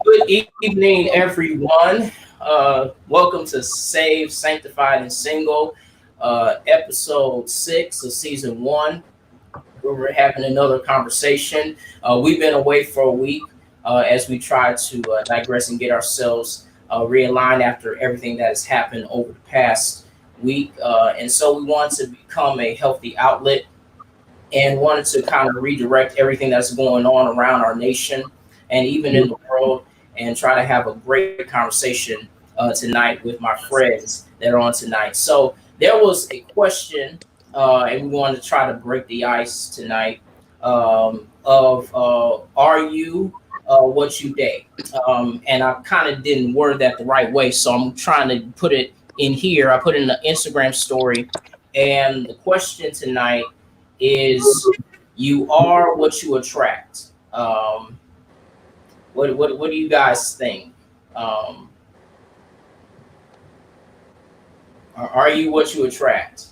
Good evening, everyone. Welcome to Saved, Sanctified, and Single, episode 6 of season 1, where we're having another conversation. We've been away for a week as we try to digress and get ourselves realigned after everything that has happened over the past week. And so we want to become a healthy outlet and wanted to kind of redirect everything that's going on around our nation and even in the world and try to have a great conversation tonight with my friends that are on tonight. So there was a question, and we wanted to try to break the ice tonight of are you what you date? And I kind of didn't word that the right way, so I'm trying to put it in here. I put it in the Instagram story, and the question tonight is you are what you attract. What do you guys think? Um, are you what you attract?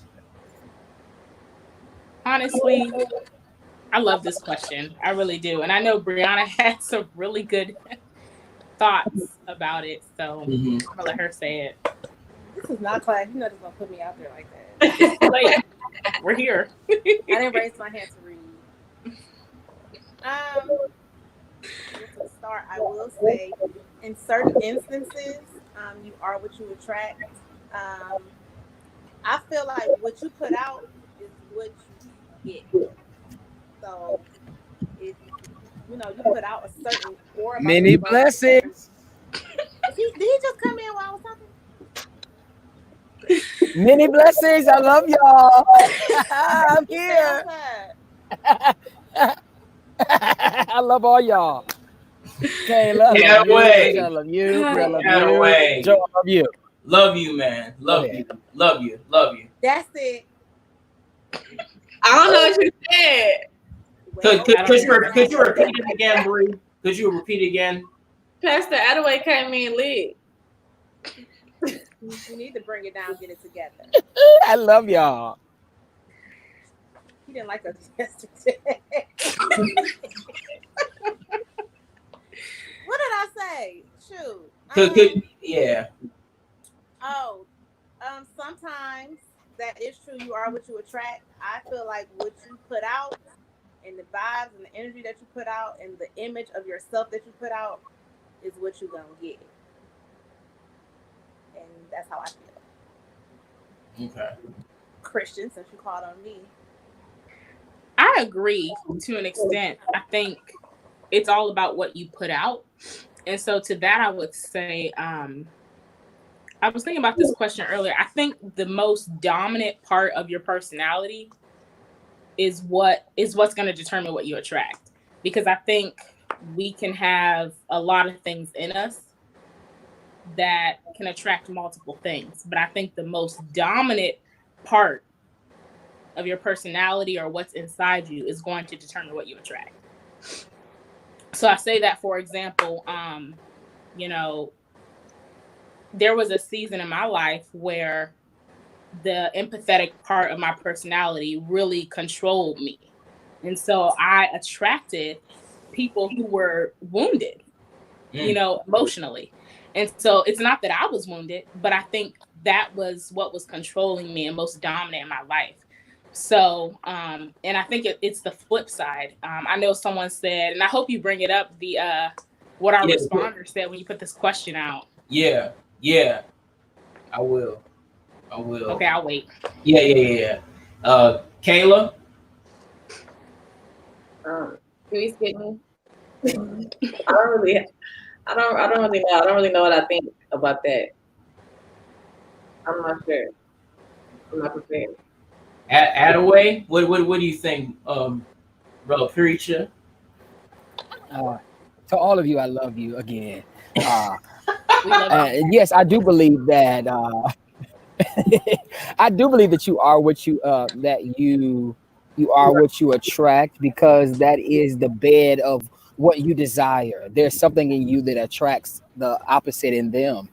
Honestly, I love this question. I really do. And I know Brianna had some really good thoughts about it. So Hmm. I'm gonna let her say it. This is not class. You know, just gonna put me out there like that. Like, we're here. I didn't raise my hand to read. To start, I will say, in certain instances, you are what you attract. I feel like what you put out is what you get. So if you put out a certain aura about Many yourself, blessings. did he just come in while I was talking? Many blessings. I love y'all. I'm Stay here. outside. I love all y'all. Kayla, I Get love you. away. Trisha, I love you. Bri, I love Get you. away. Joe, I love you. Love you, man. Love you. Love you. Love you. That's it. I don't know what you said. Could, Well, could you repeat it again, Bree? Could you repeat again? Pastor Attaway came in lit. you need to bring it down, get it together. I love y'all. He didn't like us yesterday. What did I say? Shoot. Yeah. Sometimes that is true. You are what you attract. I feel like what you put out and the vibes and the energy that you put out and the image of yourself that you put out is what you're gonna get. And that's how I feel. Okay. Christian, since you called on me. I agree to an extent. I think it's all about what you put out. And so to that I would say, I was thinking about this question earlier. I think the most dominant part of your personality is what's going to determine what you attract. Because I think we can have a lot of things in us that can attract multiple things. But I think the most dominant part of your personality or what's inside you is going to determine what you attract. So I say that, for example, there was a season in my life where the empathetic part of my personality really controlled me. And so I attracted people who were wounded, emotionally. And so it's not that I was wounded, but I think that was what was controlling me and most dominant in my life. So, and I think it's the flip side. I know someone said, and I hope you bring it up, what our responder said when you put this question out. Yeah. I will. Okay, I'll wait. Yeah. Kayla? Can we skip me? I don't really know. I don't really know what I think about that. I'm not sure. I'm not prepared. Attaway? What do you think, brother preacher? To all of you, I love you again. We love you. Yes, I do believe that. I do believe that you are what you are what you attract, because that is the bed of what you desire. There's something in you that attracts the opposite in them,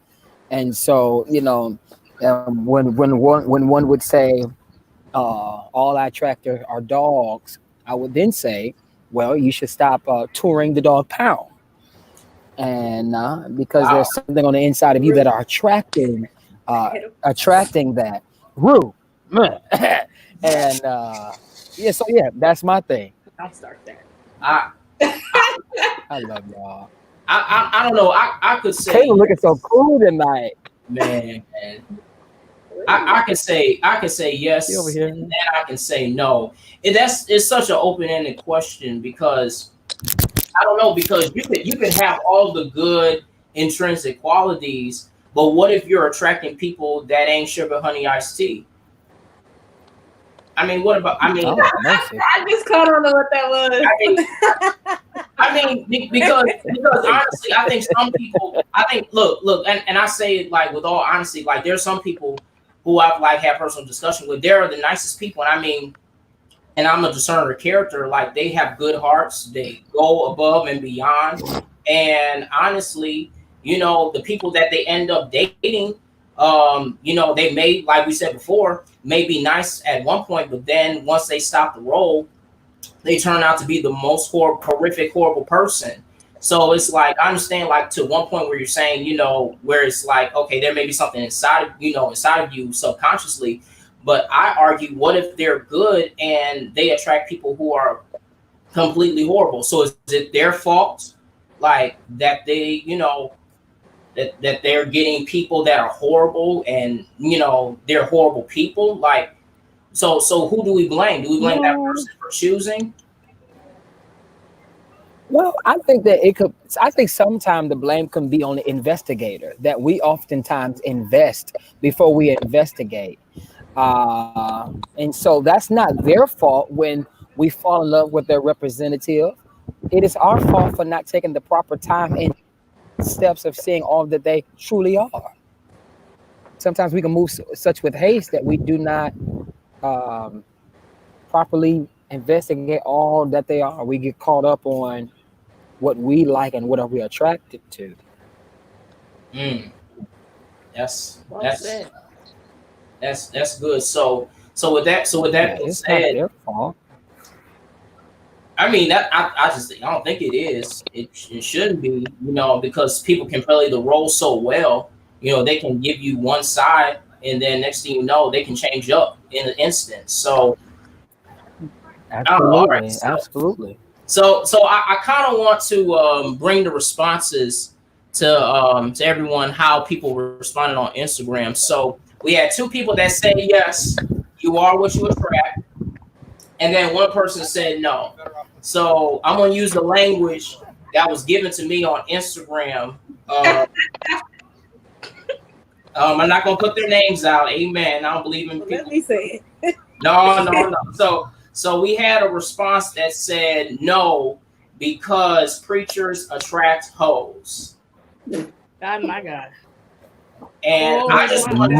and so when one would say all I attract are dogs, I would then say, well, you should stop touring the dog pound. and because there's something on the inside of you that are attracting that. Rue. And so that's my thing. Don't start that. I love y'all. I don't know. I could say Kayla looking so cool tonight. Man. I can say yes, over here. and then I can say no. It's such an open-ended question because I don't know, because you can have all the good intrinsic qualities, but what if you're attracting people that ain't sugar honey iced tea? I mean, what about? I just caught on to what that was. Because honestly, I think some people. Look, and I say it like with all honesty, like there's some people who I've like had personal discussion with. They're the nicest people, and I'm a discerner of character. Like they have good hearts. They go above and beyond. And honestly, the people that they end up dating, they may, like we said before, may be nice at one point, but then once they stop the role, they turn out to be the most horrific, horrible person. So it's like, I understand, like to one point where you're saying, where it's like, okay, there may be something inside of you subconsciously, but I argue, what if they're good and they attract people who are completely horrible? So is it their fault, like that they, that they're getting people that are horrible and, they're horrible people? Like, so who do we blame? Do we blame that person for choosing? Well, I think that I think sometimes the blame can be on the investigator, that we oftentimes invest before we investigate. And so that's not their fault when we fall in love with their representative. It is our fault for not taking the proper time and steps of seeing all that they truly are. Sometimes we can move such with haste that we do not properly investigate all that they are. We get caught up on what we like and what are we attracted to. That's good. So with that being said, their fault. I mean, I don't think it is. It shouldn't be, because people can play the role so well. They can give you one side, and then next thing you know, they can change up in an instant. So, Absolutely. So I kind of want to bring the responses to everyone, how people responded on Instagram. So we had 2 people that said yes, you are what you attract, and then one person said no. So I'm gonna use the language that was given to me on Instagram. I'm not gonna put their names out. Amen. I don't believe in people. Let me say it. No. So we had a response that said no, because preachers attract hoes. God, my God. And I just want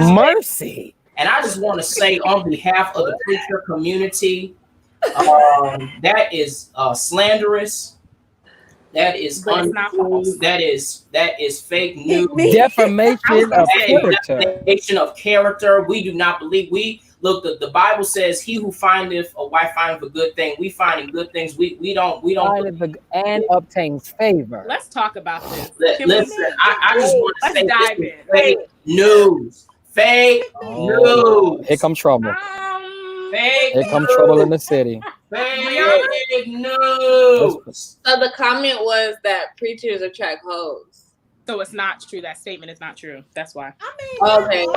to say on behalf of the preacher community, that is slanderous. That is untrue. That is fake news. Defamation of character. Defamation of character. We do not believe. Look, the Bible says, "He who findeth a wife findeth a good thing." We finding good things. We don't and obtains favor. Let's talk about this. Listen, I just want to say, dive in. Fake news. Fake news. Here come trouble. Fake Here come trouble in the city. Fake news. So the comment was that preachers attract hoes. So it's not true. That statement is not true. That's why. Okay.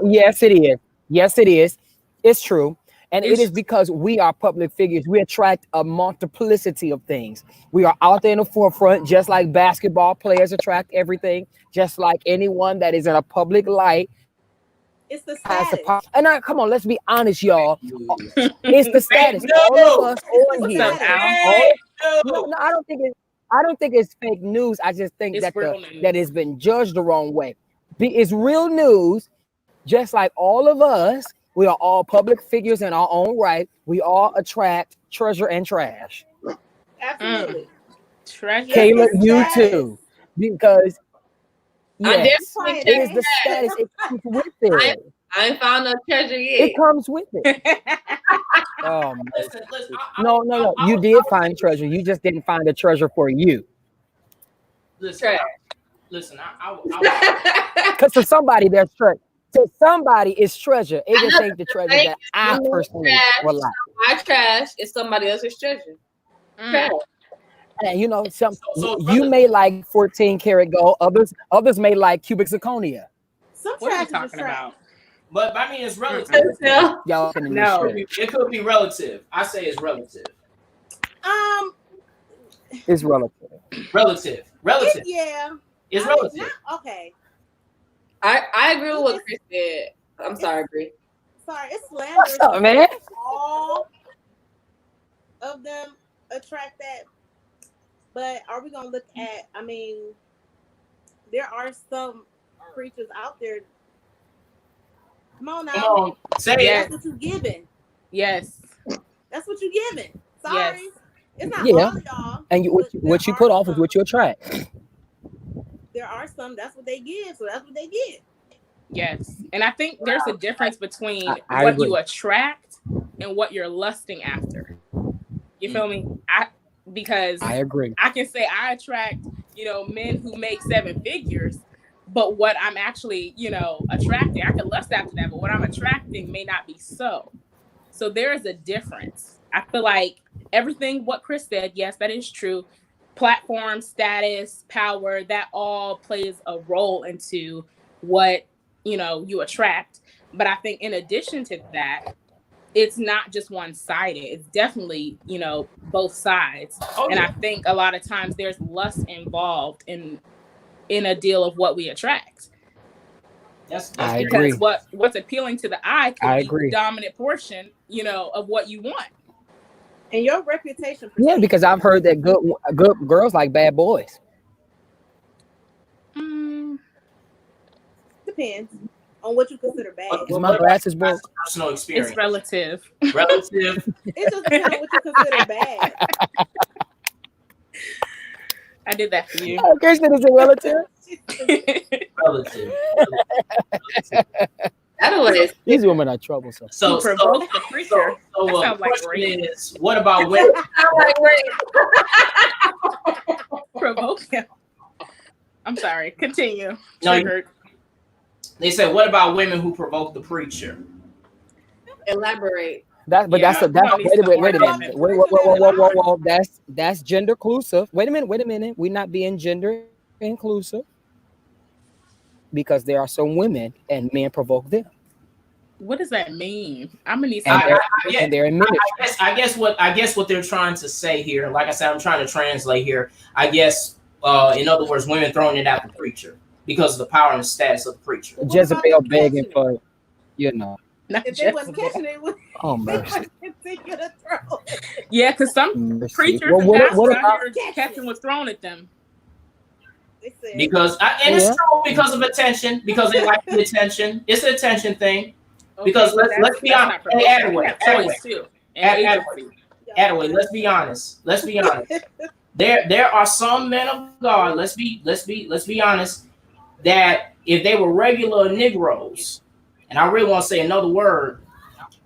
Yes, it is. Yes, it is. It's true. And it is because we are public figures. We attract a multiplicity of things. We are out there in the forefront, just like basketball players attract everything, just like anyone that is in a public light. It's the status. And come on, let's be honest, y'all. It's the status. All of us on here. No, I don't think it's fake news. I just think that it's been judged the wrong way. It's real news, just like all of us. We are all public figures in our own right. We all attract treasure and trash. Absolutely. Treasure. Kayla, you too. Because yes, it is the status. It comes with it. I ain't found no treasure yet. It comes with it. Listen, No. You did find treasure. You just didn't find a treasure for you. listen, Trash. listen. I Because to somebody, there's treasure. To somebody, it's treasure. It just ain't the treasure that I Trash. personally would like. My trash is somebody else's treasure. Trash. And you know, some So, you may like 14 karat gold. Others may like cubic zirconia. Some What are you trash is talking trash. about? but I mean, it's relative. Yeah. Y'all can No. It could be relative. I say it's relative. It's relative. Relative. Yeah. It's I mean, relative. okay. I agree with what Chris said. I'm sorry, Bree. Sorry, it's slanderous. What's up, man? All of them attract that. But are we gonna look at? I mean, there are some creatures out there. Come on now. Come on, say Yes. it. That's what you giving. Yes. That's what you giving. Sorry. Yes. It's not Yeah. all of y'all. And what you put off is what you attract. There are some, that's what they give, so that's what they get. Yes. And I think there's a difference between I what agree. you attract and what you're lusting after. You feel me? Because I agree. I can say I attract, men who make 7 figures, but what I'm actually, attracting, I can lust after that, but what I'm attracting may not be so. So there is a difference. I feel like everything what Chris said, yes, that is true. Platform, status, power, that all plays a role into what, you attract. But I think in addition to that, it's not just one-sided. It's definitely, both sides. And I think a lot of times there's lust involved in a deal of what we attract. That's I Because agree. what's appealing to the eye could I be agree. the dominant portion, of what you want. And your reputation. Yeah, because I've heard that good girls like bad boys. Depends on what you consider bad. Is my glasses broke? personal experience. It's relative. Relative. It just depends on what you consider bad. I did that for you. Oh, Kirsten is a relative. Relative. Anyways, These women are troublesome. So, Provoke the preacher. so That sounds like question rape. is, what about women? I'm like, wait. Provoke him. I'm sorry. Continue. No, Triggered. They said, what about women who provoke the preacher? Elaborate. That's wait a minute. Whoa. That's gender inclusive. Wait a minute. We're not being gender inclusive because there are some women and men provoke them. What does that mean? I'm gonna need And some. they're in ministry. I guess what they're trying to say here, like I said, I'm trying to translate here. I guess, in other words, women throwing it at the preacher because of the power and the status of the preacher. Jezebel begging for, Not If they wasn't catching it, Oh they mercy. would continue to throw it. Yeah, because some Mercy. preachers Well, and what pastors about- out here catching what's thrown at them. They said, Because and it's Yeah. true because of attention, because they like the attention. It's an attention thing. Because Okay, let's be that's honest. not provoking. Attaway, We have Attaway. choice too. And agency. Attaway, let's be honest. Let's be honest. There are some men of God. Let's be honest. That if they were regular Negroes, and I really want to say another word,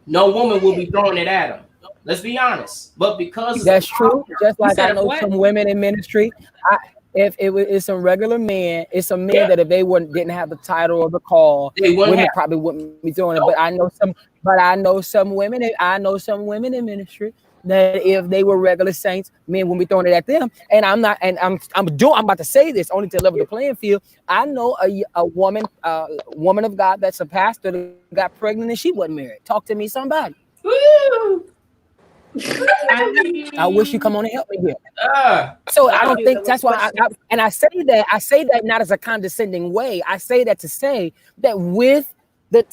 no woman will be throwing it at them. Let's be honest. But because That's true. Just like said I know what? some women in ministry. If it's some regular men, it's some men that if they didn't have the title or the call, they wouldn't women have. probably wouldn't be doing it. But I know some women in ministry that if they were regular saints, men wouldn't be throwing it at them. And I'm about to say this only to level the playing field. I know a woman of God that's a pastor that got pregnant and she wasn't married. Talk to me, somebody. Woo! I wish you come on and help me here. Ah, So I don't think that's why I say that not as a condescending way. I say that to say that with the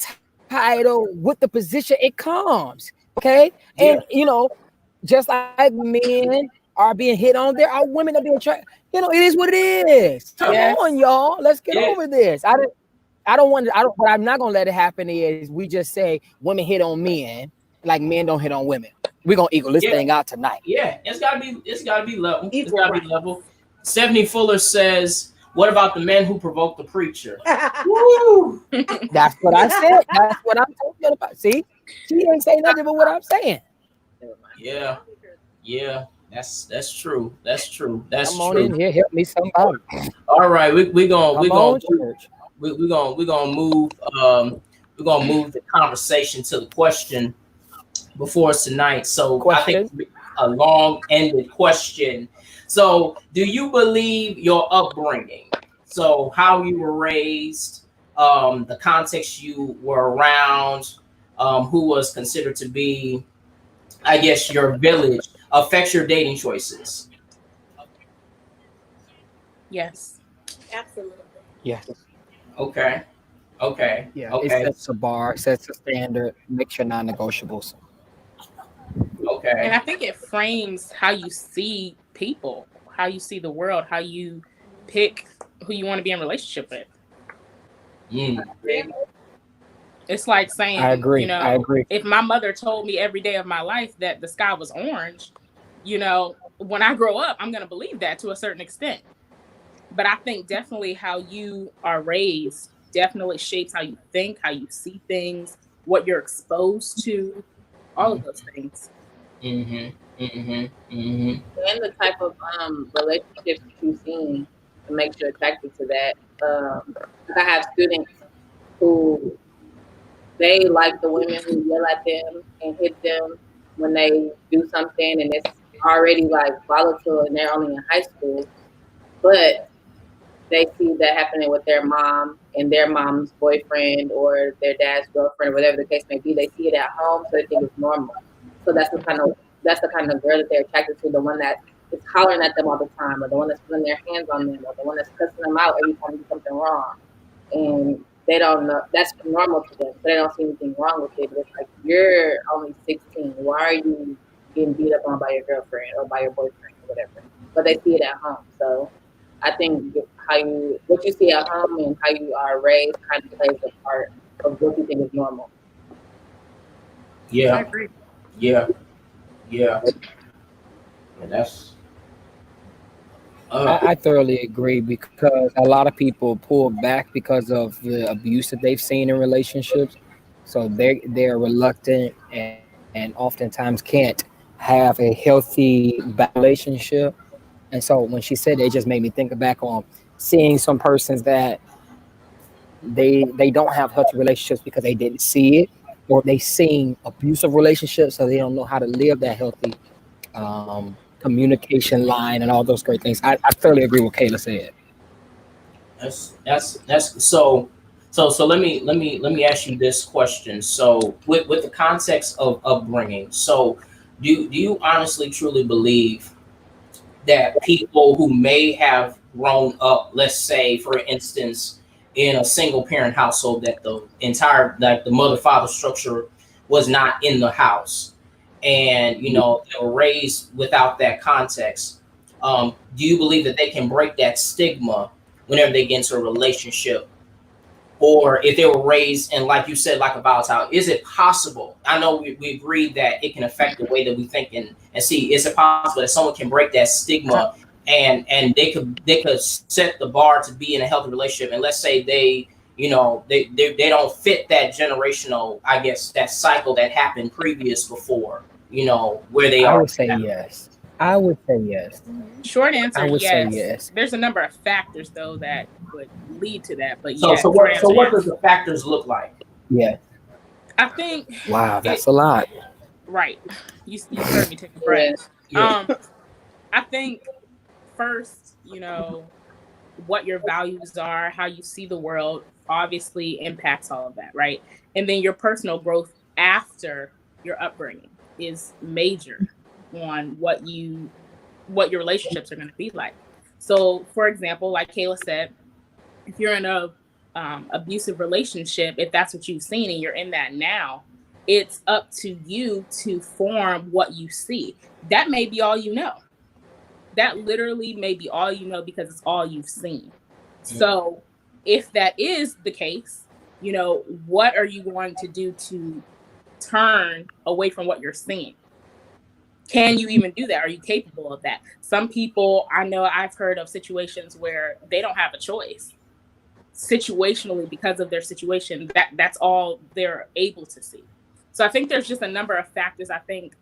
title, with the position, it comes. Okay. And just like men are being hit on, there are women that are being tried. It is what it is. Come on, y'all. Let's get over this. What I'm not gonna let it happen is we just say women hit on men like men don't hit on women. We're gonna equal this thing out tonight. yeah, it's gotta be level. It's gotta be level. Stephanie Fuller says, what about the men who provoke the preacher? Woo! That's what I said. That's what I'm talking about. See, she ain't saying nothing but what I'm saying. Yeah. That's true. That's true. That's Come on true. in here, help me somebody. All right, we're Come on, church. gonna move we're gonna move the conversation to the question before us tonight. So I think Question. a long-ended question. So, do you believe your upbringing? So, how you were raised, the context you were around, who was considered to be, I guess, your village, affects your dating choices? Yes. Absolutely. Yes. Okay. Okay. Yeah. It Okay. sets a bar, sets a standard, makes your non-negotiables. And Okay. I think it frames how you see people, how you see the world, how you pick who you want to be in relationship with. Mm. It's like I saying, agree. I agree. if my mother told me every day of my life that the sky was orange, when I grow up, I'm going to believe that to a certain extent. But I think definitely how you are raised definitely shapes how you think, how you see things, what you're exposed to, all of those things. Mm-hmm. Mm-hmm. Mm-hmm. And the type of relationships that you've seen that makes you attracted to that. Like I have students who they like the women who yell at them and hit them when they do something, and it's already like volatile, and they're only in high school, but they see that happening with their mom and their mom's boyfriend or their dad's girlfriend, whatever the case may be. They see it at home, so they think it's normal. So that's the kind of girl that they're attracted to, the one that is hollering at them all the time, or the one that's putting their hands on them, or the one that's cussing them out every time they do something wrong. And they don't know that's normal to them, so they don't see anything wrong with it. But it's like, you're only 16. Why are you getting beat up on by your girlfriend or by your boyfriend or whatever? But they see it at home. So I think what you see at home and how you are raised kind of plays a part of what you think is normal. I Yeah. agree. Yeah. Yeah. And that's. I thoroughly agree because a lot of people pull back because of the abuse that they've seen in relationships. So they're reluctant and oftentimes can't have a healthy relationship. And so when she said it just made me think back on seeing some persons that they don't have healthy relationships because they didn't see it, or they seen abusive relationships, so they don't know how to live that healthy communication line and all those great things. I thoroughly agree with Kayla said. That's so let me ask you this question. So with the context of upbringing, so do you honestly truly believe that people who may have grown up, let's say for instance, in a single parent household, that the entire, like, the mother father structure was not in the house, and they were raised without that context, do you believe that they can break that stigma whenever they get into a relationship? Or if they were raised in, like you said, like a volatile, is it possible? I know we agreed that it can affect the way that we think and see. Is it possible that someone can break that stigma, and they could set the bar to be in a healthy relationship? And let's say they don't fit that generational, I guess, that cycle that happened previous before, where they I are would say now. yes. I would say yes. Short I answer, would say yes. yes. There's a number of factors though that would lead to that, but So yeah, short what answer, what yes. does the factors look like? Yes. I think Wow, that's a lot. right. You heard me take a breath. Yeah. I think first, what your values are, how you see the world, obviously impacts all of that, right? And then your personal growth after your upbringing is major on what your relationships are going to be like. So, for example, like Kayla said, if you're in a abusive relationship, if that's what you've seen and you're in that now, it's up to you to form what you see. That may be all you know. That literally may be all you know because it's all you've seen. So if that is the case, what are you going to do to turn away from what you're seeing? Can you even do that? Are you capable of that? Some people, I know I've heard of situations where they don't have a choice situationally because of their situation. That's all they're able to see. So I think there's just a number of factors. I think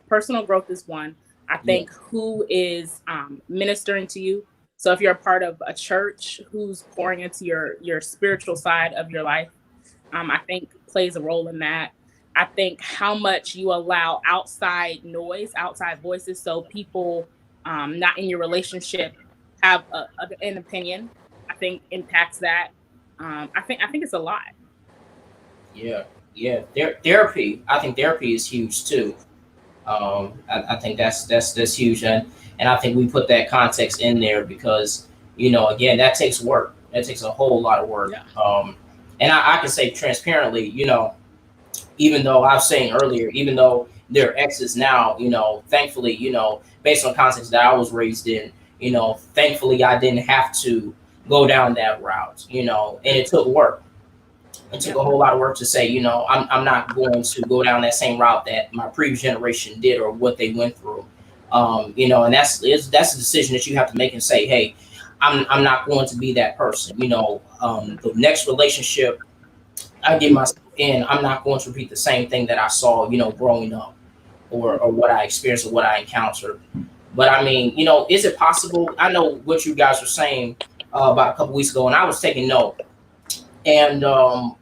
personal growth is one. I think who is ministering to you. So if you're a part of a church, who's pouring into your spiritual side of your life, I think plays a role in that. I think how much you allow outside noise, outside voices, so people not in your relationship have an opinion, I think impacts that. I think it's a lot. Yeah, yeah. Therapy. I think therapy is huge too. I think that's huge, and I think we put that context in there because again that takes work. That takes a whole lot of work. Yeah. And I can say transparently, even though I was saying earlier, even though they're exes now, thankfully, based on context that I was raised in, thankfully I didn't have to go down that route, and it took work. It took a whole lot of work to say, I'm not going to go down that same route that my previous generation did or what they went through. And that's a decision that you have to make and say, hey, I'm not going to be that person. The next relationship I get myself in, I'm not going to repeat the same thing that I saw, growing up or what I experienced or what I encountered. But I mean, is it possible? I know what you guys were saying about a couple weeks ago, and I was taking note. And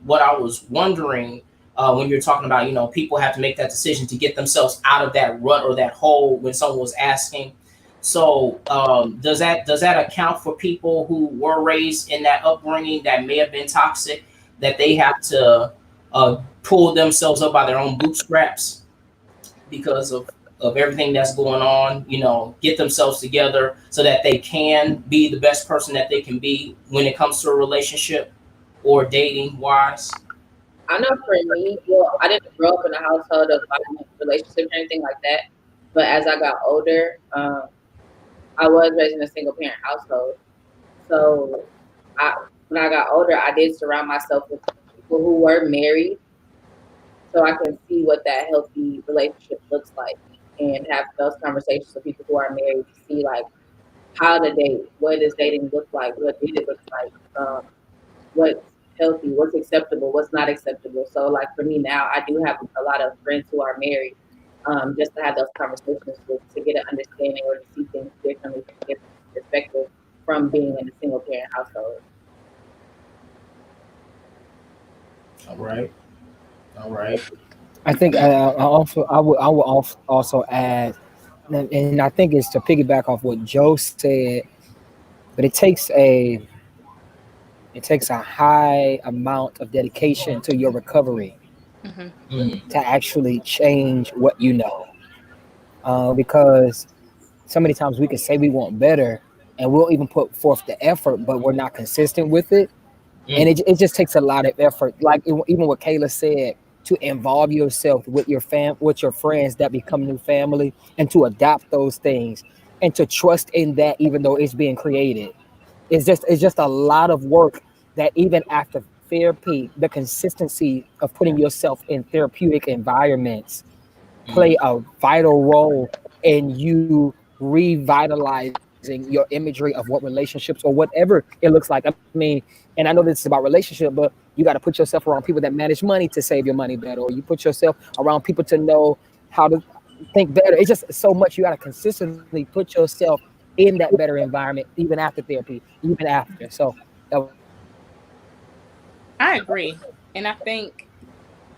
what I was wondering when you're talking about, people have to make that decision to get themselves out of that rut or that hole when someone was asking. So does that account for people who were raised in that upbringing that may have been toxic, that they have to pull themselves up by their own bootstraps because of everything that's going on, get themselves together so that they can be the best person that they can be when it comes to a relationship or dating wise? I know for me, well, I didn't grow up in a household of violent relationships or anything like that. But as I got older, I was raised in a single parent household. So when I got older, I did surround myself with people who were married, so I can see what that healthy relationship looks like and have those conversations with people who are married to see like how to date, what does dating look like, what did it look like, what's healthy, what's acceptable, what's not acceptable. So like for me now, I do have a lot of friends who are married, just to have those conversations with, to get an understanding or to see things differently from a different perspective from being in a single parent household. All right. I think I would also add, and I think it's to piggyback off what Joe said, but it takes a high amount of dedication to your recovery to actually change what you know, because so many times we can say we want better and we'll even put forth the effort, but we're not consistent with it. And it just takes a lot of effort. Like even what Kayla said, to involve yourself with your with your friends that become new family, and to adopt those things, and to trust in that, even though it's being created. It's just a lot of work that even after therapy, the consistency of putting yourself in therapeutic environments play a vital role in you revitalizing your imagery of what relationships or whatever it looks like. I mean, and I know this is about relationship, but you got to put yourself around people that manage money to save your money better, or you put yourself around people to know how to think better. It's just so much you got to consistently put yourself in that better environment, even after therapy, even after. So I agree. And I think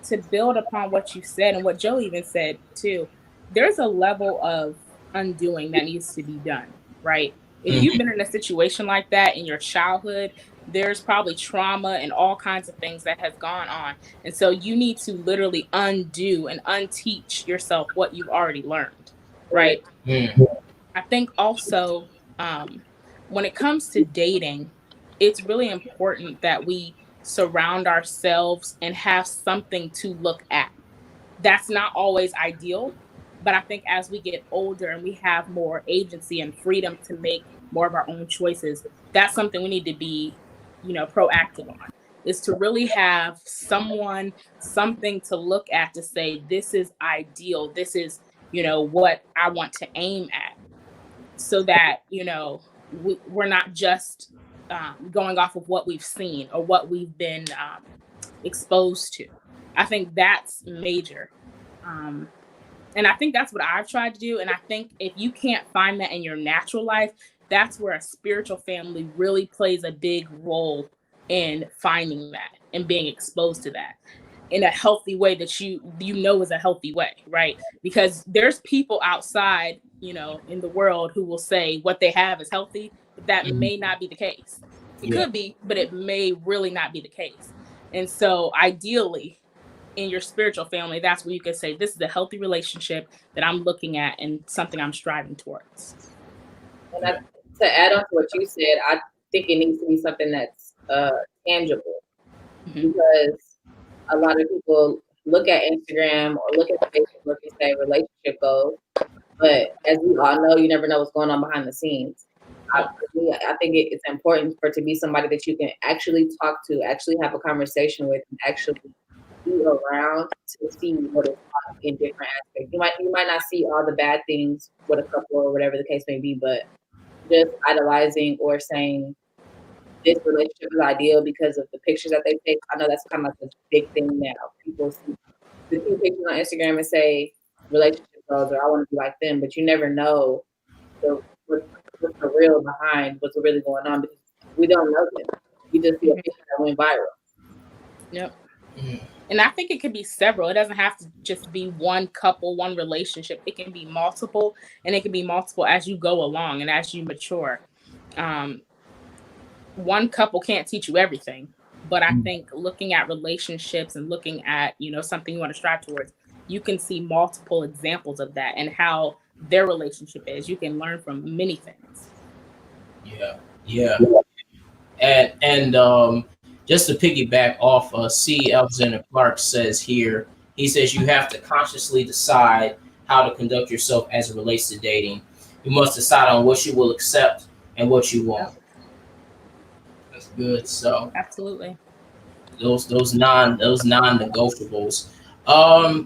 to build upon what you said and what Joe even said too, there's a level of undoing that needs to be done, right? If you've been in a situation like that in your childhood, there's probably trauma and all kinds of things that has gone on. And so you need to literally undo and unteach yourself what you've already learned, right? I think also when it comes to dating, it's really important that we surround ourselves and have something to look at. That's not always ideal, but I think as we get older and we have more agency and freedom to make more of our own choices, that's something we need to be, proactive on, is to really have something to look at to say, this is ideal. This is, what I want to aim at, so that, we're not just going off of what we've seen or what we've been exposed to. I think that's major. And I think that's what I've tried to do. And I think if you can't find that in your natural life, that's where a spiritual family really plays a big role in finding that and being exposed to that in a healthy way that you know is a healthy way, right? Because there's people outside, in the world who will say what they have is healthy, but that may not be the case. It could be, but it may really not be the case. And so ideally, in your spiritual family, that's where you can say, this is a healthy relationship that I'm looking at and something I'm striving towards. And to add on to what you said, I think it needs to be something that's tangible, because a lot of people look at Instagram or look at Facebook and say relationship goals, but as we all know, you never know what's going on behind the scenes. I think it's important for it to be somebody that you can actually talk to, actually have a conversation with, and actually be around to see what is in different aspects. You might not see all the bad things with a couple or whatever the case may be, but just idolizing or saying this relationship is ideal because of the pictures that they take. I know that's kind of like a big thing now. People see pictures on Instagram and say relationship goals or I want to be like them, but you never know what's the real behind what's really going on, because we don't know them. We just see a picture that went viral. Yep. And I think it could be several. It doesn't have to just be one couple, one relationship. It can be multiple, and it can be multiple as you go along and as you mature. One couple can't teach you everything, but I think looking at relationships and looking at, something you want to strive towards, you can see multiple examples of that and how their relationship is. You can learn from many things. Yeah. And just to piggyback off, C. Alexander Clark says here, he says you have to consciously decide how to conduct yourself as it relates to dating. You must decide on what you will accept and what you won't. That's good. So absolutely, those non-negotiables.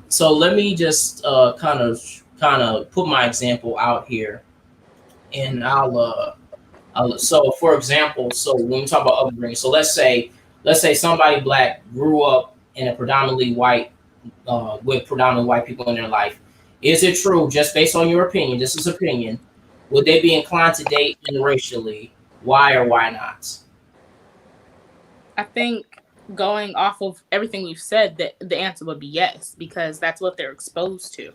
So let me just kind of put my example out here, and so for example, so when we talk about upbringing, so let's say somebody Black grew up in a predominantly white, with predominantly white people in their life. Is it true, just based on your opinion, this is opinion, would they be inclined to date interracially? Why or why not? I think going off of everything we've said, that the answer would be yes, because that's what they're exposed to.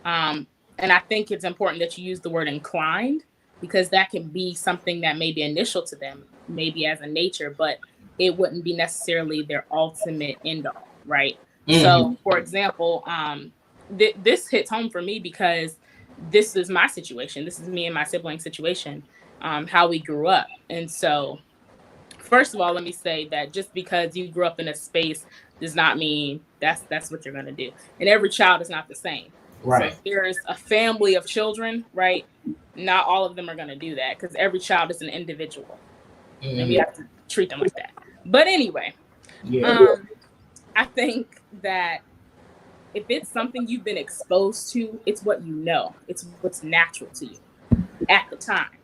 And I think it's important that you use the word inclined, because that can be something that may be initial to them, maybe as a nature, but it wouldn't be necessarily their ultimate end all, right? So, for example, this hits home for me because this is my situation. This is me and my sibling situation, how we grew up. And so, first of all, let me say that just because you grew up in a space does not mean that's what you're going to do. And every child is not the same. Right. So if there's a family of children, right, not all of them are going to do that, because every child is an individual. And we have to treat them like that. But anyway, I think that if it's something you've been exposed to, it's what you know. It's what's natural to you at the time.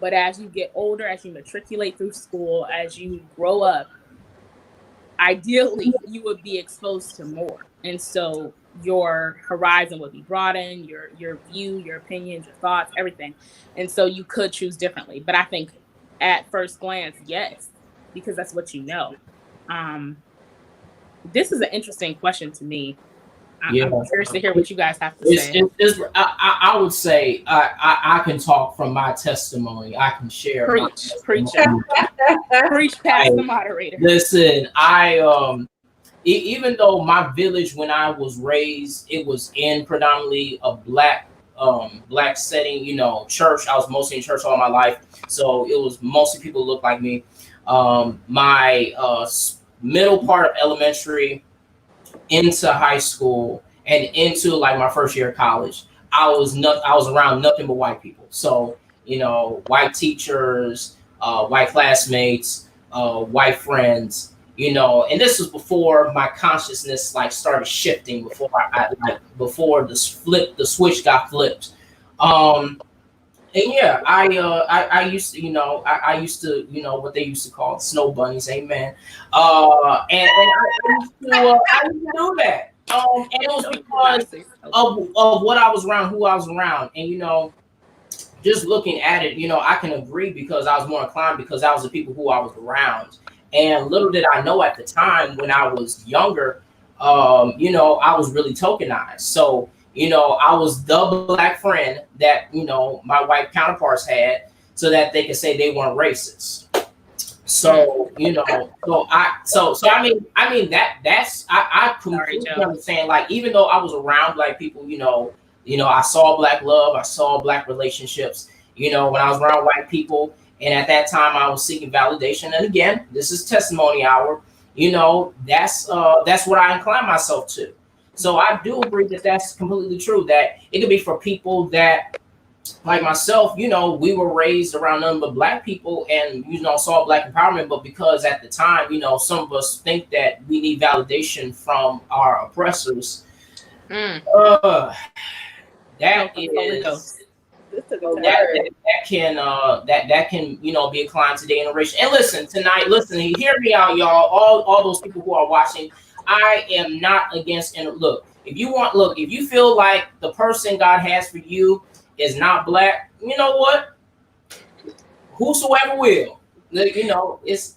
But as you get older, as you matriculate through school, as you grow up, ideally you would be exposed to more. And so your horizon would be broadened, your view, your opinions, your thoughts, everything. And so you could choose differently. But I think at first glance, yes, because that's what you know. This is an interesting question to me. I'm curious to hear what you guys have to say. I would say I can talk from my testimony. I can share. Preach, preach past the moderator. Listen, even though my village, when I was raised, it was in predominantly a black setting, church. I was mostly in church all my life, so it was mostly people who looked like me. My middle part of elementary into high school and into like my first year of college, I was around nothing but white people. So, white teachers, white classmates, white friends, and this was before my consciousness started shifting, before the switch got flipped. And yeah, I used to, I used to, what they used to call snow bunnies, amen. And I used to do that. And it was because of what I was around, who I was around, and just looking at it, I can agree because I was more inclined because that was the people who I was around. And little did I know at the time when I was younger, I was really tokenized. So, I was the black friend that, my white counterparts had so that they could say they weren't racist. So, I completely understand, like, even though I was around black people, I saw black love, I saw black relationships, when I was around white people. And at that time I was seeking validation. And again, this is testimony hour, that's what I incline myself to. So I do agree that that's completely true, that it could be for people that, like myself, we were raised around nothing but black people and, saw black empowerment. But because at the time, some of us think that we need validation from our oppressors, that can be inclined to generation. And listen, tonight, hear me out, y'all. All those people who are watching, I am not against. And look, if you feel like the person God has for you is not black, you know what? Whosoever will, it is.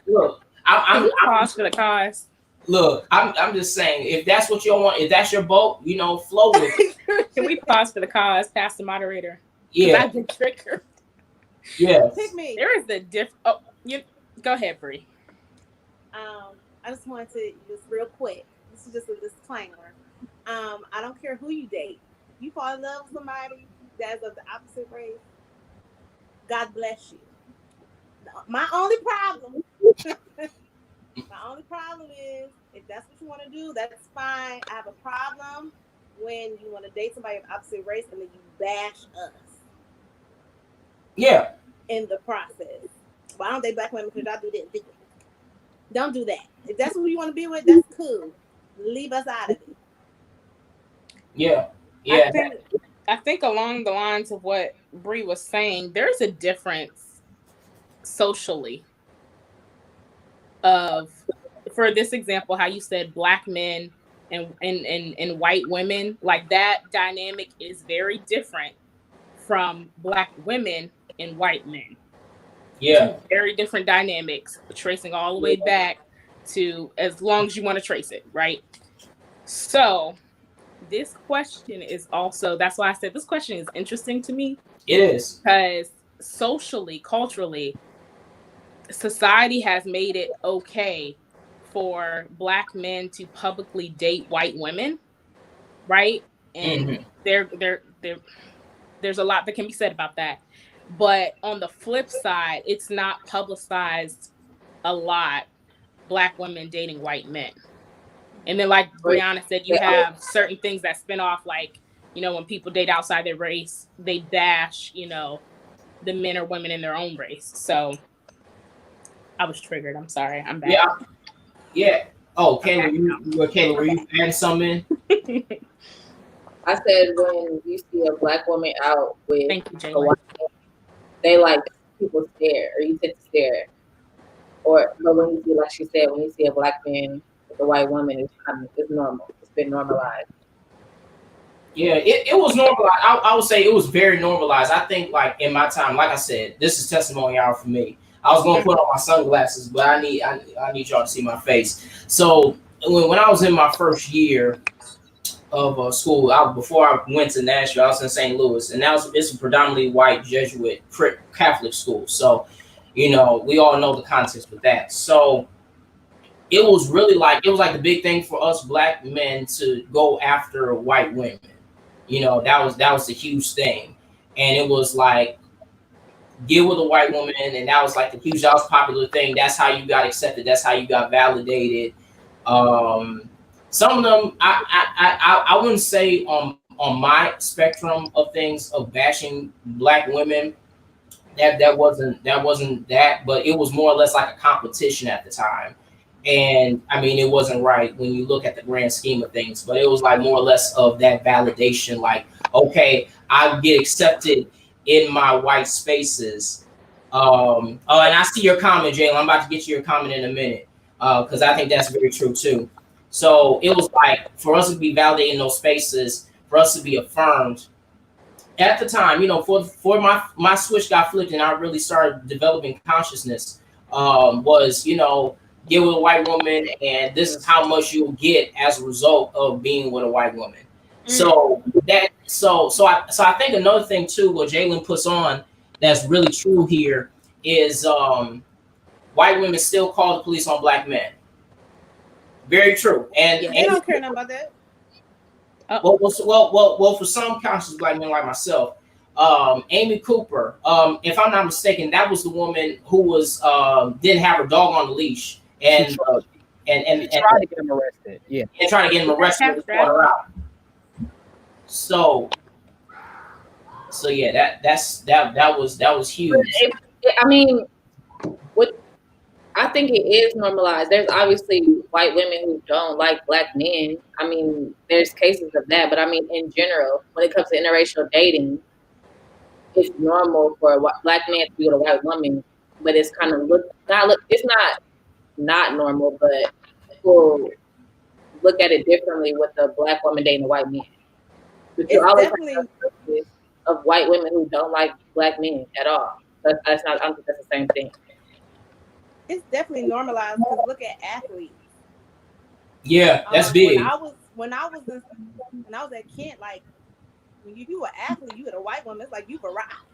Look, I'm pause for the cause. Look, I'm just saying, if that's what you want, if that's your boat, flow with it. Can we pause for the cause, Pastor Moderator? Yeah. I've been triggered. Yeah. Pick me. There is a go ahead, Bree. I just wanted to just real quick. This is just a disclaimer. I don't care who you date. You fall in love with somebody that's of the opposite race. God bless you. My only problem is, if that's what you want to do, that's fine. I have a problem when you want to date somebody of opposite race and then you bash us. Yeah. In the process. Why don't they black women? Because y'all do this. Don't do that. If that's who you want to be with, that's cool. Leave us out of it. Yeah. Yeah. I think along the lines of what Bree was saying, there's a difference socially for this example, how you said black men and white women, like that dynamic is very different from black women and white men. Yeah. Very different dynamics, tracing all the way back to as long as you want to trace it, right? So this question is also, that's why I said this question is interesting to me. It is. Because socially, culturally, society has made it okay for black men to publicly date white women, right? And there's a lot that can be said about that. But on the flip side, it's not publicized a lot, black women dating white men. And then, like Brianna said, you have certain things that spin off, like, when people date outside their race, they bash, the men or women in their own race. So I was triggered. I'm sorry. I'm back. Yeah. Oh, Kayla, were you adding something? I said when you see a black woman out with Thank you, a white man, they like people stare, or you tend to stare. But when you see, like she said, when you see a black man with a white woman, it's normal. It's been normalized. Yeah, it was normalized. I would say it was very normalized. I think, like, in my time, like I said, this is testimony hour for me. I was going to put on my sunglasses, but I need y'all to see my face. So when I was in my first year of school, before I went to Nashville, I was in St. Louis, and it's a predominantly white Jesuit Catholic school. So, we all know the context with that. So it was really like the big thing for us black men to go after white women. That was a huge thing, and it was like, get with a white woman, and that was like that was a popular thing. That's how you got accepted. That's how you got validated. Some of them, I wouldn't say on my spectrum of things of bashing black women, that wasn't that, but it was more or less like a competition at the time. And I mean, it wasn't right when you look at the grand scheme of things, but it was like more or less of that validation, like, okay, I get accepted in my white spaces. And I see your comment, Jalen. I'm about to get to your comment in a minute, because I think that's very true too. So it was like for us to be validated in those spaces, for us to be affirmed. At the time, for my switch got flipped and I really started developing consciousness. Was get with a white woman and this is how much you'll get as a result of being with a white woman. So I think another thing too, what Jalen puts on that's really true here is white women still call the police on black men. Very true, and they don't care nothing about that. Well, for some conscious black men like myself, Amy Cooper, if I'm not mistaken, that was the woman who was didn't have her dog on the leash and tried to get him arrested. Yeah, and trying to get him arrested and brought her out. So yeah, that was huge. I mean, I think it is normalized. There's obviously white women who don't like black men. I mean, there's cases of that, but I mean, in general, when it comes to interracial dating, it's normal for a black man to be with a white woman, but it's kind of it's not normal, but people look at it differently with a black woman dating a white man. But you always have of white women who don't like black men at all. That's not. I don't think that's the same thing. It's definitely normalized because look at athletes. Yeah, that's big. When I was at Kent, like when you were an athlete, you had a white woman. It's like you've arrived.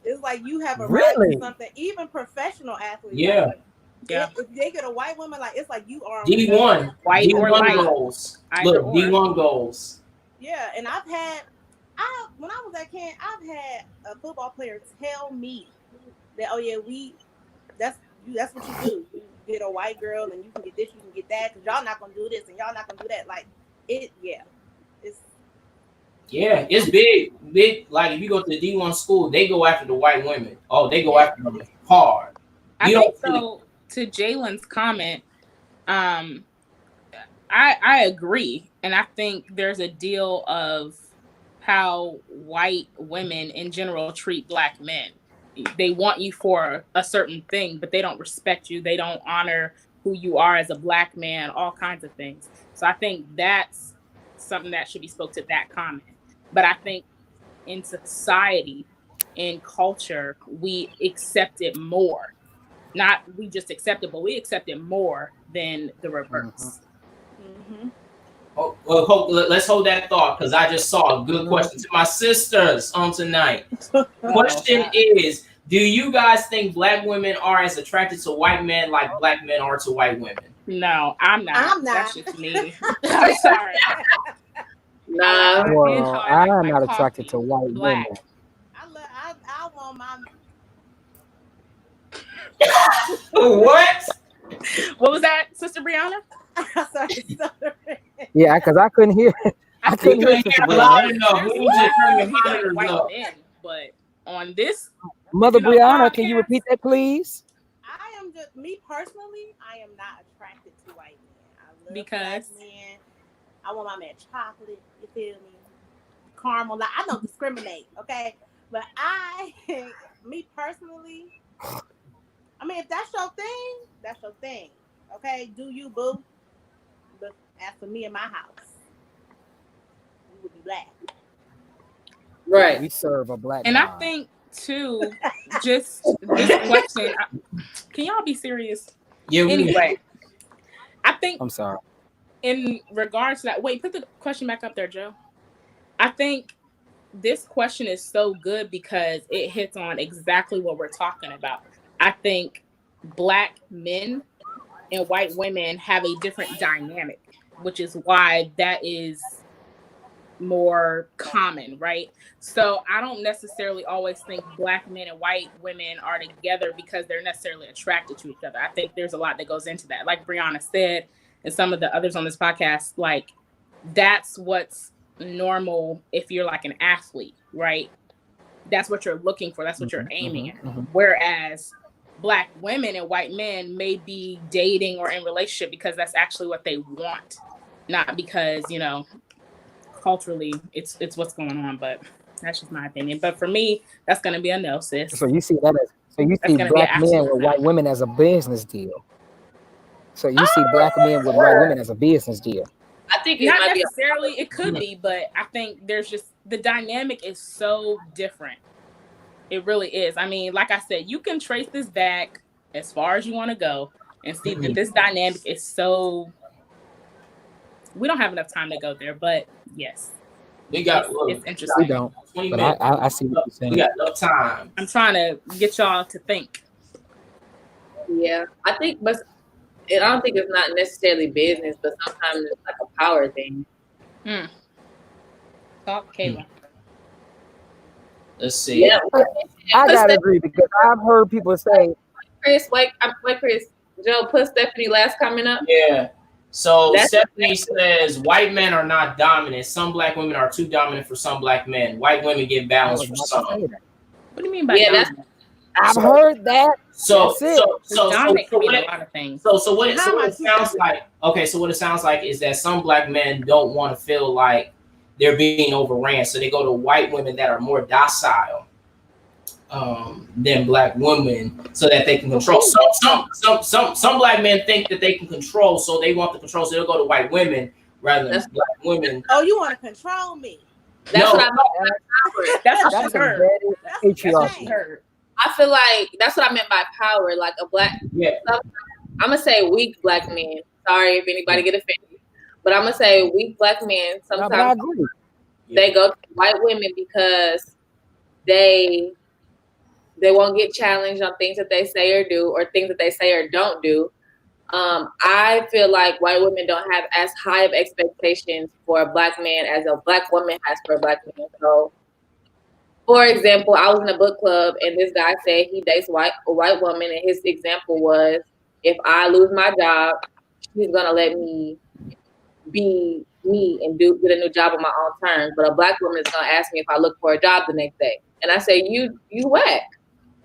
It's like you have arrived at something. Even professional athletes. Yeah. Like, yeah. If they get a white woman, like it's like you are D1 white or D1 white goals. Look, D1 goals. Yeah, and when I was at Kent, I've had a football player tell me that, oh yeah, that's what you do. You get a white girl and you can get this, you can get that, because y'all not gonna do this and y'all not gonna do that. Like it's big. Like if you go to the D1 school, they go after the white women. Oh, they go after them hard. I think so. To Jalen's comment, I agree, and I think there's a deal of how white women in general treat black men. They want you for a certain thing, but they don't respect you. They don't honor who you are as a black man, all kinds of things. So I think that's something that should be spoke to that comment. But I think in society, in culture, we accept it more. Not we just accept it, but we accept it more than the reverse. Mm-hmm. Oh, well, let's hold that thought because I just saw a good question to my sisters on tonight. Question is, do you guys think black women are as attracted to white men like black men are to white women? No, I'm not. That's just me. I'm sorry. Nah. Well, I'm not attracted to white women. I want my. What? What was that, Sister Brianna? Sorry. Yeah, because I couldn't hear. I couldn't hear loud enough. We need to turn the white monitors up. men, but on this, Mother Brianna, can you repeat that, please? I am just me personally. I am not attracted to white men. I love because black men. I want my man chocolate. You feel me? Caramel. Like, I don't discriminate. Okay, but me personally. I mean, if that's your thing, that's your thing. Okay, do you, boo? But as for me in my house, you would be black. Right. We serve a black. And God. I think too, just this question. Can y'all be serious? Yeah. Anyway, I think I'm sorry. in regards to that, wait, put the question back up there, Joe. I think this question is so good because it hits on exactly what we're talking about. I think black men and white women have a different dynamic, which is why that is more common, right? So I don't necessarily always think black men and white women are together because they're necessarily attracted to each other. I think there's a lot that goes into that. Like Brianna said, and some of the others on this podcast, like that's what's normal if you're like an athlete, right? That's what you're looking for. That's what you're aiming at. Whereas black women and white men may be dating or in relationship because that's actually what they want, not because, culturally it's what's going on. But that's just my opinion. But for me, that's going to be a no, sis. So you see that as black men with white women as a business deal. So you see black men with white women as a business deal. I think it Not might necessarily, it could be, but I think there's just the dynamic is so different. It really is. I mean, like I said, you can trace this back as far as you want to go and see that this dynamic is so. We don't have enough time to go there, but yes, We got it's We interesting. don't. 20 But minutes. I see what you're saying. We got enough time. I'm trying to get y'all to think. Yeah, I think, but I don't think it's not necessarily business, but sometimes it's like a power thing. Talk, Kayla. Let's see. Yeah, I gotta agree because I've heard people say, Chris, Joe, put Stephanie last comment up. Yeah. So That's- Stephanie says white men are not dominant. Some black women are too dominant for some black men. White women get balance for some. What do you mean by Yeah, dominant? I've heard that. So That's it. Dominant can mean a what lot of things. it sounds like, okay, so what it sounds like is that some black men don't want to feel like they're being overran, so they go to white women that are more docile than black women, so that they can control. Some black men think that they can control, so they want the control, so they'll go to white women rather than black women. Oh, you want to control me? That's No. what I meant. That's what That's she heard. embedded That's what you're patriarchy. saying. Heard. I feel like that's what I meant by power. Like a black, Yeah. I'm gonna say weak black men. Sorry if anybody get offended, but I'm gonna say weak black men. No, but I Sometimes agree. they go to white women because they won't get challenged on things that they say or do, or things that they say or don't do. I feel like white women don't have as high of expectations for a black man as a black woman has for a black man. So, for example, I was in a book club and this guy said he dates a white woman, and his example was, if I lose my job, she's gonna let me be me and get a new job on my own terms. But a black woman is gonna ask me if I look for a job the next day, and I say, you whack.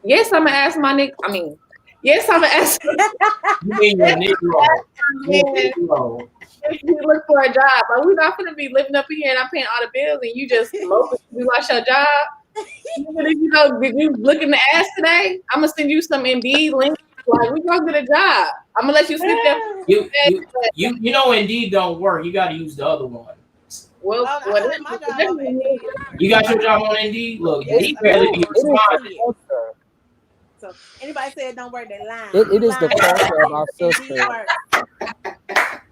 Yes, I'm gonna ask my nigga. Yes, I'm gonna ask. You mean you're a Negro. You're a Negro. If you look for a job, like we're not gonna be living up here and I'm paying all the bills and you just you lost your job. Even if you know, did you look in the ass today? I'm gonna send you some Indeed links. Like we gonna get a job. I'm gonna let you sit there. You know Indeed don't work. You got to use the other one. Well, Oh, I got my job on Indeed. You got your job on Indeed? Look, Yes, Indeed I barely do. be responding. So anybody say it don't work, they lying. It is the Lying. culture of our Indeed sister. works.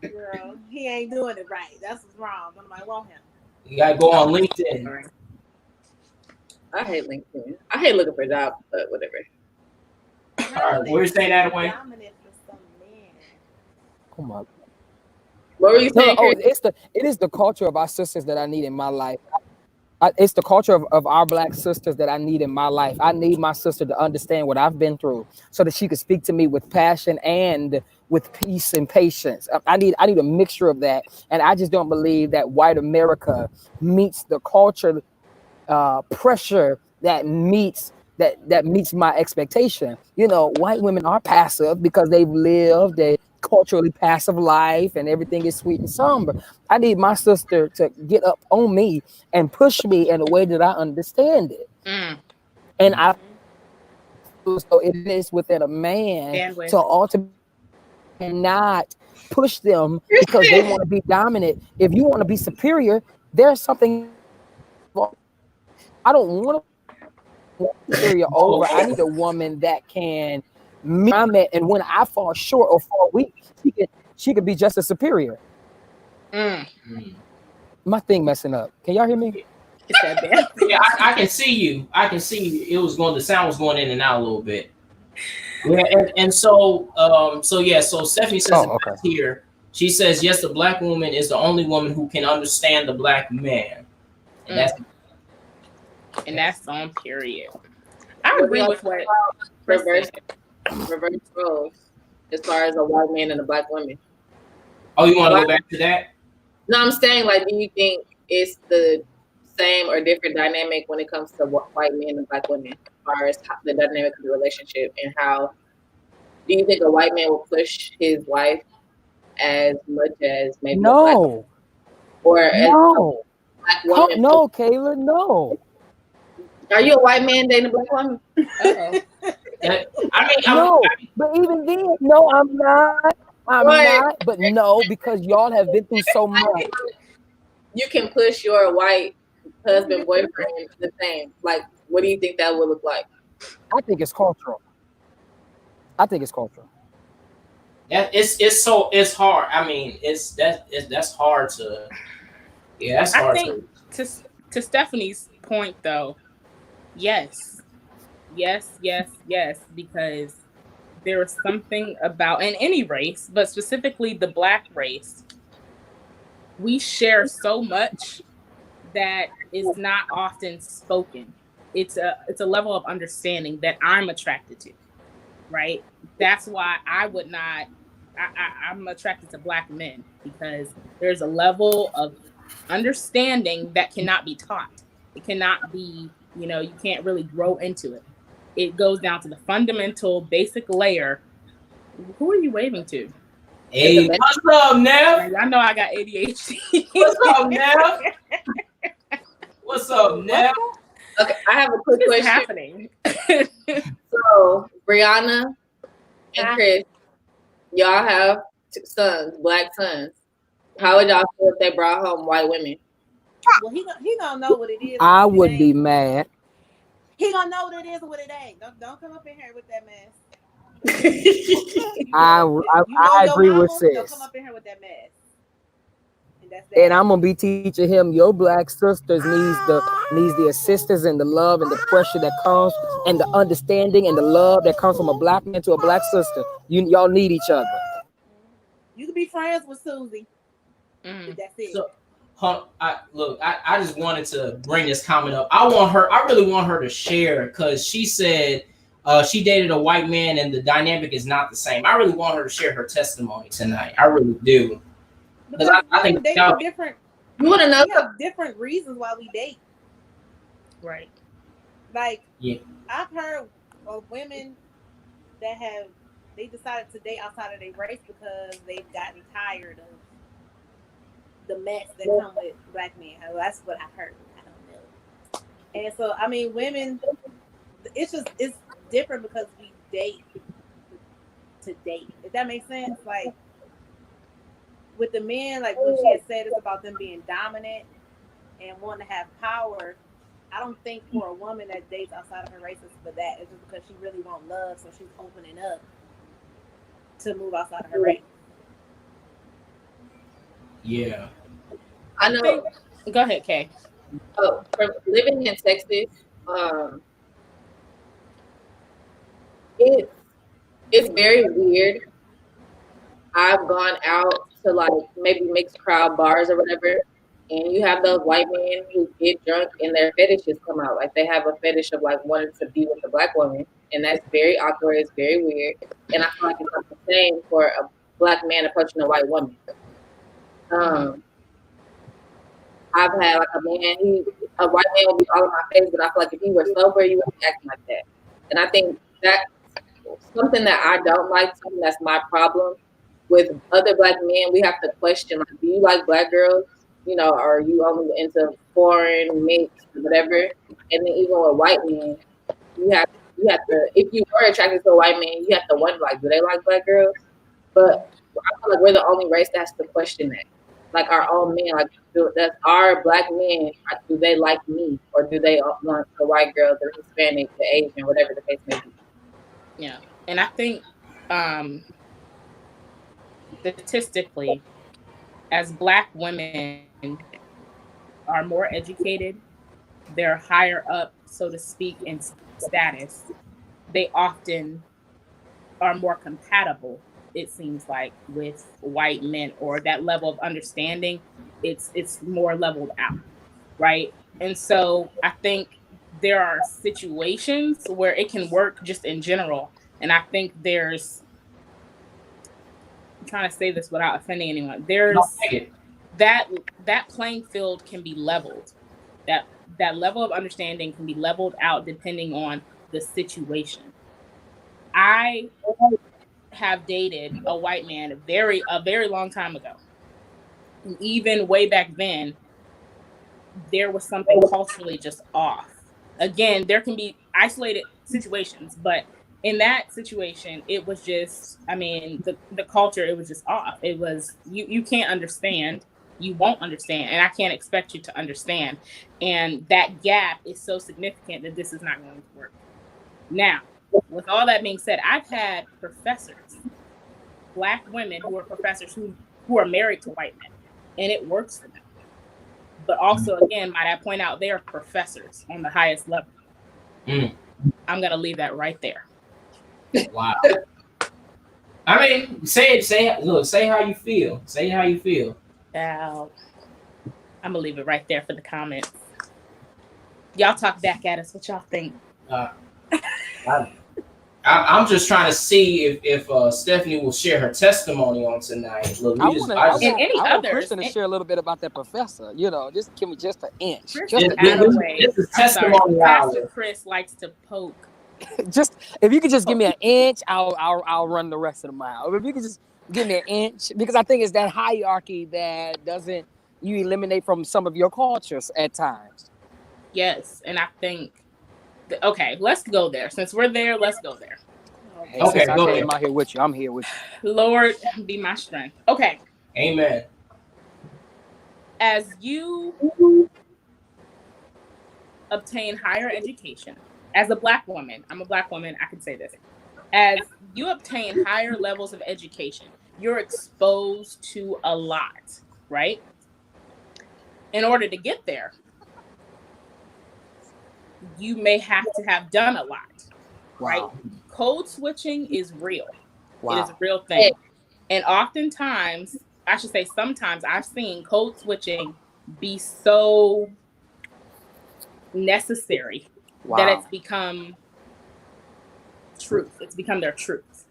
Girl, he ain't doing it right. That's what's wrong. Nobody want him. You got to go on LinkedIn. I hate LinkedIn. I hate looking for jobs, but whatever. All right, where's that at, Wayne? Dominant for some men. Come on. What were you saying, Chris? It is the culture of our sisters that I need in my life. It's the culture of our black sisters that I need in my life. I need my sister to understand what I've been through so that she can speak to me with passion and with peace and patience. I need a mixture of that. And I just don't believe that white America meets the culture pressure that meets my expectation. You know, white women are passive because they've lived a culturally passive life and everything is sweet and somber. I need my sister to get up on me and push me in a way that I understand it. And so it is within a man to ultimately not push them because they want to be dominant. If you want to be superior, there's something. I don't want to be superior over. I need a woman that can meet my man, and when I fall short or fall weak, she could be just as superior. My thing messing up. Can y'all hear me? Yeah, I can see you. I can see you. The sound was going in and out a little bit. Yeah, and so Stephanie says here, she says, yes, the black woman is the only woman who can understand the black man. And that's on period. I agree with what reverse roles as far as a white man and a black woman. Oh, you want to go back to that? No, I'm saying, like, do you think it's the same or different dynamic when it comes to white men and black women, as far as the dynamic of the relationship, and how do you think a white man will push his wife as much as maybe a black woman? Or as a black woman? No, Kayla, no. Are you a white man dating a black woman? No, but even then, no, I'm not. I'm What? not, but no, because y'all have been through so much. You can push your white husband, boyfriend the same. Like, what do you think that would look like? I think it's cultural. Yeah, it's hard. I mean, that's hard to. Yeah, that's I hard think to Stephanie's point though, yes, because there is something about in any race, but specifically the Black race, we share so much that is not often spoken. It's a level of understanding that I'm attracted to, right? That's why I would not. I'm attracted to Black men because there's a level of understanding that cannot be taught. It cannot be, you can't really grow into it. It goes down to the fundamental, basic layer. Who are you waving to? Hey, what's up, Nev? I know I got ADHD. What's up, Nev? What's up, Nev? Okay, I have a quick What's question. happening? So, Brianna and Chris, y'all have two sons, Black sons. How would y'all feel if they brought home white women? Well, he gonna know what it is. I would be mad. He gonna know what it is and what it ain't. Don't come up in here with that mess. I agree with Don't sis. come up in here with that mess. And that's And I'm gonna be teaching him your Black sisters needs the assistance and the love and the pressure that comes and the understanding and the love that comes from a Black man to a Black sister. Y'all need each other. You can be friends with Susie. Mm. That's it. So, I just wanted to bring this comment up. I really want her to share because she said she dated a white man and the dynamic is not the same. I really want her to share her testimony tonight. I really do. Because I think they have different. You want to know? We have different reasons why we date. Right. Like, yeah. I've heard of women that they decided to date outside of their race because they've gotten tired of the mess that come with Black men. That's what I've heard. I don't know. And so, I mean, women, it's different because we date to date. If that makes sense, like with the men, like what she had said is about them being dominant and wanting to have power. I don't think for a woman that dates outside of her race is for that. It's just because she really wants love, so she's opening up to move outside of her race. Yeah. I know. Go ahead, Kay. Oh, from living in Texas, it's very weird. I've gone out to like maybe mixed crowd bars or whatever, and you have those white men who get drunk and their fetishes come out. Like they have a fetish of like wanting to be with a Black woman, and that's very awkward. It's very weird, and I feel like it's not the same for a Black man approaching a white woman. I've had like a white man would be all in my face, but I feel like if he were sober, you wouldn't be acting like that. And I think that's something that I don't like, something that's my problem with other Black men. We have to question, like, do you like Black girls? You know, or are you only into foreign, mixed, whatever? And then even with white men, you have to, if you are attracted to a white man, you have to wonder, like, do they like Black girls? But I feel like we're the only race that has to question that. Like our own men, like that's our Black men. Do they like me, or do they want the white girl, the Hispanic, the Asian, whatever the case may be? Yeah, and I think statistically, as Black women are more educated, they're higher up, so to speak, in status. They often are more compatible, it seems like, with white men, or that level of understanding, it's more leveled out, right? And so I think there are situations where it can work just in general. And I think I'm trying to say this without offending anyone. There's that playing field can be leveled. That level of understanding can be leveled out depending on the situation. I have dated a white man a very long time ago. And even way back then, there was something culturally just off. Again, there can be isolated situations, but in that situation, it was just, I mean, the culture, it was just off. It was, you can't understand, you won't understand, and I can't expect you to understand. And that gap is so significant that this is not going to work. Now, with all that being said, I've had professors, Black women who are professors who are married to white men, and it works for them. But also, again, might I point out, they are professors on the highest level. I'm going to leave that right there. Wow. I mean, say how you feel. Say how you feel. Now, I'm going to leave it right there for the comments. Y'all talk back at us. What y'all think? I'm just trying to see if Stephanie will share her testimony on tonight. Look, I want Kristen to and- share a little bit about that professor. You know, just give me just an inch. Kristen Just an inch. This is testimony Pastor hour. Chris likes to poke. Just if you could just give me an inch, I'll run the rest of the mile. If you could just give me an inch, because I think it's that hierarchy that doesn't you eliminate from some of your cultures at times. Yes, and I think okay, let's go there. Since we're there, let's go there. Hey, Okay, sis, go ahead. I'm out here with you. I'm here with you. Lord, be my strength. Okay. Amen. As you obtain higher education, as a Black woman, I'm a Black woman, I can say this. As you obtain higher levels of education, you're exposed to a lot, right? In order to get there, you may have to have done a lot, right? Wow. Code switching is real. Wow. It is a real thing. And oftentimes, I should say sometimes, I've seen code switching be so necessary that it's become truth. It's become their truth.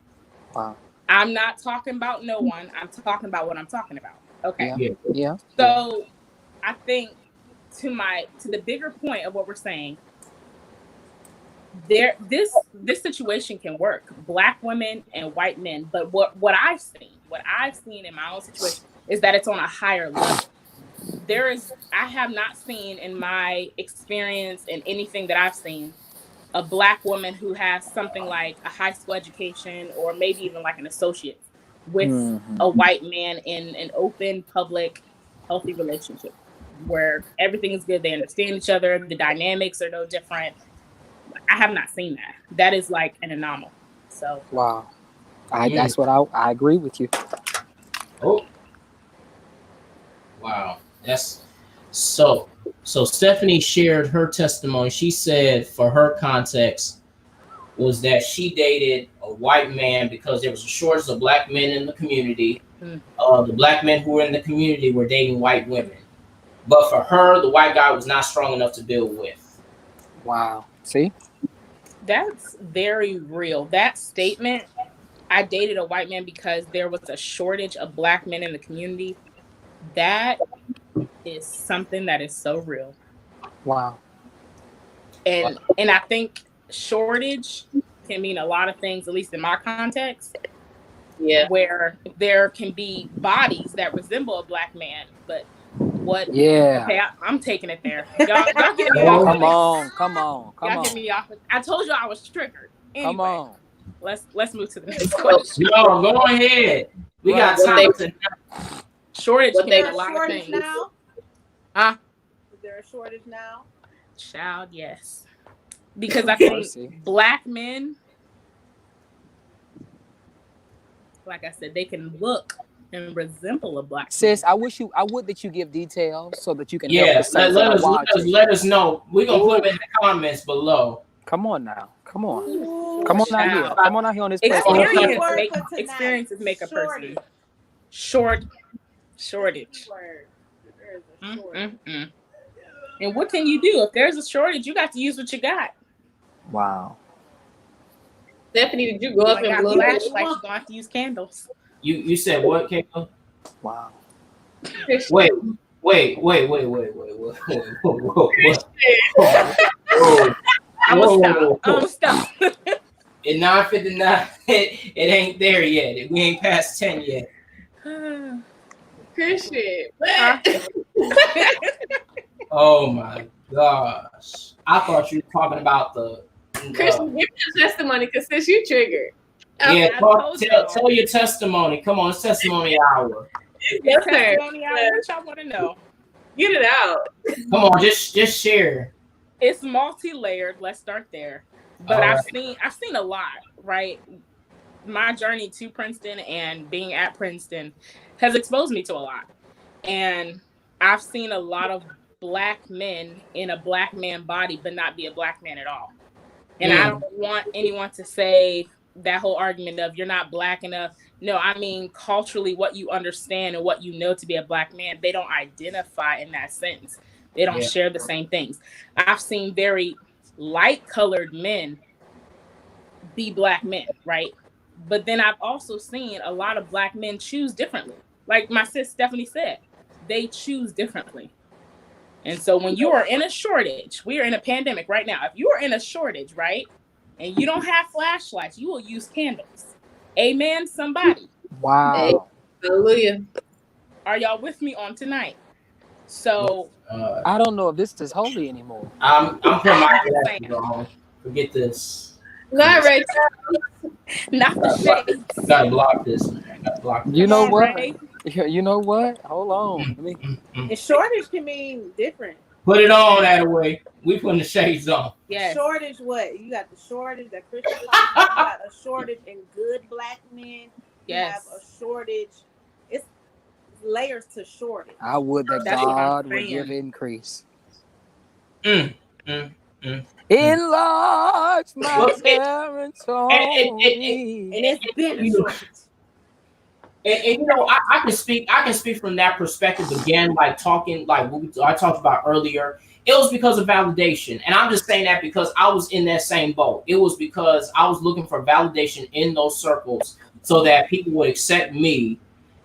Wow. I'm not talking about no one. I'm talking about what I'm talking about. Okay. Yeah. So I think to the bigger point of what we're saying, this situation can work, Black women and white men, but what I've seen in my own situation is that it's on a higher level. I have not seen in my experience in anything that I've seen a Black woman who has something like a high school education or maybe even like an associate with a white man in an open, public, healthy relationship where everything is good. They understand each other. The dynamics are no different. I have not seen that. That is like an anomaly. So wow. That's what I agree with you. Oh. Wow. That's so Stephanie shared her testimony. She said for her context was that she dated a white man because there was a shortage of Black men in the community. The Black men who were in the community were dating white women. But for her, the white guy was not strong enough to build with. Wow. See? That's very real. That statement, I dated a white man because there was a shortage of Black men in the community. That is something that is so real. Wow. And I think shortage can mean a lot of things, at least in my context. Yeah. Where there can be bodies that resemble a Black man, but what? Yeah. Okay, I'm taking it there. Y'all get me off. Come on. Get me off. I told you I was triggered. Anyway, Come on. Let's move to the next question. No, go ahead. We got time to. Shortage can Is mean a lot of things. now? Huh? Is there a shortage now? Child, yes. Because I think Black men, like I said, they can look and resemble a Black Sis, man. I would that you give details so that you can Yeah, help let us know. We're gonna put them in the comments below. Come on now. Come on. Ooh, Come on out child. here. Come on out here on this place. Experiences make a person. Shortage. And what can you do? If there's a shortage, you got to use what you got. Wow. Stephanie, did you go up and blow flashlights? You're going to have to use candles. You said what, Kayla? Wow. Wait. I'm gonna stop. At 9:59, it ain't there yet. We ain't past 10 yet. Christian. Oh my gosh. I thought you were talking about the Christian, give me your testimony because since you triggered. Yeah, I told y'all. tell your testimony. Come on, it's testimony hour. Yes, sir. Testimony hour, what y'all want to know? Get it out. Come on, just share. It's multi-layered. Let's start there. But All I've right. seen a lot, right? My journey to Princeton and being at Princeton has exposed me to a lot. And I've seen a lot of Black men in a Black man body, but not be a Black man at all. And I don't want anyone to say that whole argument of you're not Black enough. No, I mean, culturally, what you understand and what you know to be a Black man, they don't identify in that sense. They don't share the same things. I've seen very light-colored men be Black men, right? But then I've also seen a lot of Black men choose differently. Like my sis Stephanie said, they choose differently. And so when you are in a shortage, we are in a pandemic right now. If you are in a shortage, right, and you don't have flashlights, you will use candles. Amen, somebody. Wow. Hallelujah. Are y'all with me on tonight? So I don't know if this is holy anymore. I'm putting my I'm just glasses on. Forget this. Not right. not the shades. Gotta block this, man. Gotta block this. You know Come on, what? Ray. You know what? Hold on. Let me. And shortage can mean different. Put it on that way. We putting the shades on. Yes. Shortage, what? You got the shortage that Christian life, you got a shortage in good Black men. You have a shortage. It's layers to shortage. I would that That's what I'm God would saying. give increase. Enlarge my Well, territory. And it's been a shortage. And you know, I can speak from that perspective again, like talking like what I talked about earlier. It was because of validation. And I'm just saying that because I was in that same boat. It was because I was looking for validation in those circles so that people would accept me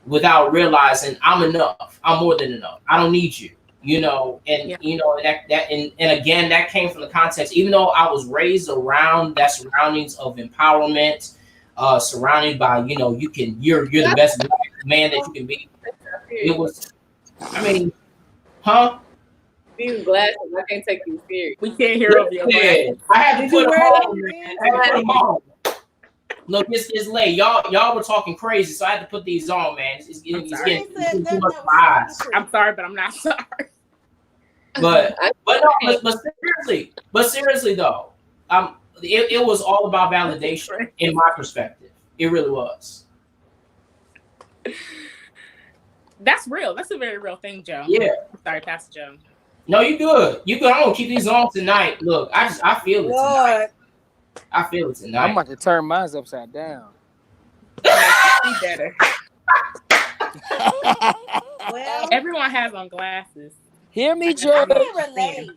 without realizing I'm enough. I'm more than enough. I don't need you. You know, and you know, and again, that came from the context, even though I was raised around that surroundings of empowerment, surrounded by, you know, you're the best man that you can be. It was, I mean, huh? These glasses, I can't take you serious. We can't hear of you. Yeah, I had to Did put you them wear on, it man. I had to put them on. Look, it's late. Y'all were talking crazy, so I had to put these on, man. It's getting too much for my eyes. I'm sorry, but I'm not sorry. But seriously though, it was all about validation in my perspective. It really was. That's real. That's a very real thing, Joe. Yeah. Sorry, Pastor Joe. No, you good. You good. I'm gonna keep these on tonight. Look, I feel it tonight. I feel it tonight. I'm about to turn mine upside down. See better. Well, Everyone has on glasses. Hear me, Joe. relate.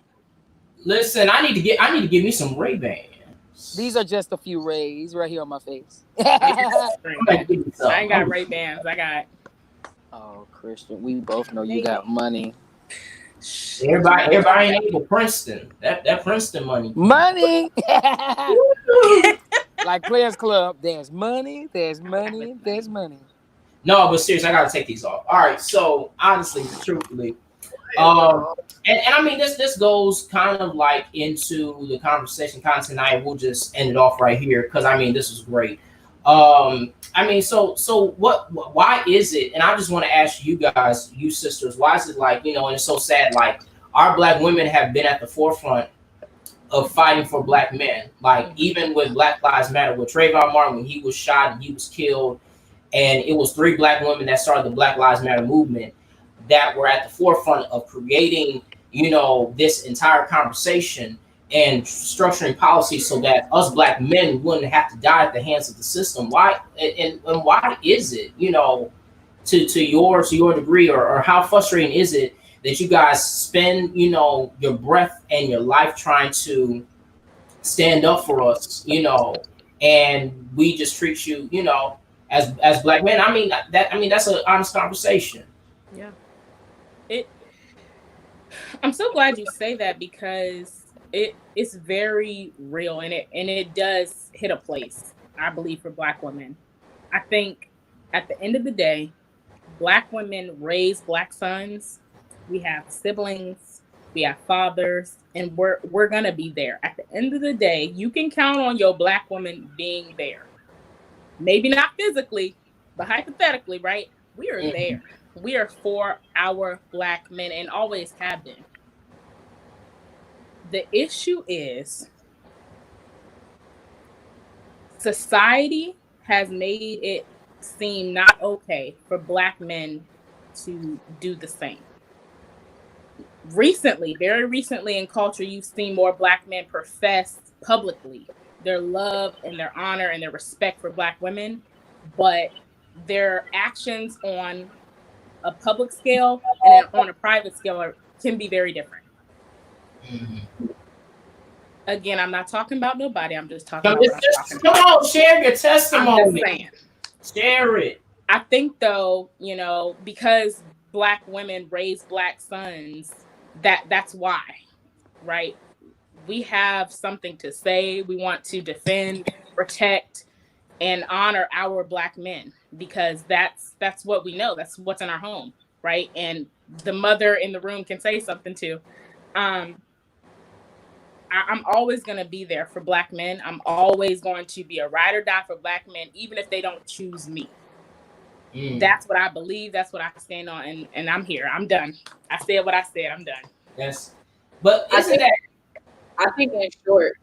Listen, I need to give me some Ray-Bans. These are just a few rays right here on my face. I ain't got Ray-Bans. I got. Oh, Christian, we both know you got money. Everybody ain't able Princeton. That Princeton money. Money. Like Players Club, there's money, there's money, there's money. No, but seriously, I gotta take these off. All right, so honestly, truthfully, and I mean this goes kind of like into the conversation kind of tonight. We'll just end it off right here because I mean this is great. I mean, so why is it? And I just want to ask you guys, you sisters, why is it like, you know, and it's so sad, like our Black women have been at the forefront of fighting for Black men, like even with Black Lives Matter, with Trayvon Martin, when he was shot and he was killed, and it was 3 Black women that started the Black Lives Matter movement that were at the forefront of creating, you know, this entire conversation and structuring policy so that us Black men wouldn't have to die at the hands of the system. Why and why is it, you know, to your degree, or how frustrating is it that you guys spend, you know, your breath and your life trying to stand up for us, you know, and we just treat you, you know, as Black men? I mean that's an honest conversation. Yeah. I'm so glad you say that because it's very real, and it does hit a place, I believe, for Black women. I think at the end of the day, Black women raise Black sons. We have siblings. we have fathers, and we're gonna be there. At the end of the day, you can count on your Black woman being there. Maybe not physically, but hypothetically, right? We are there. We are for our Black men and always have been. The issue is society has made it seem not okay for Black men to do the same. Recently, very recently in culture, you've seen more Black men profess publicly their love and their honor and their respect for Black women, but their actions on a public scale and on a private scale can be very different. Again, I'm not talking about nobody. I'm just talking about what I'm talking come about. on, share your testimony. I'm just saying. Share it. I think though, because Black women raise Black sons, that's why, right? We have something to say. We want to defend, protect, and honor our Black men because that's what we know. That's what's in our home, right? And the mother in the room can say something too. I'm always going to be there for Black men. I'm always going to be a ride or die for Black men, even if they don't choose me. That's what I believe. That's what I stand on. And I'm here. I'm done. I said what I said. I'm done. Yes. But I think in short,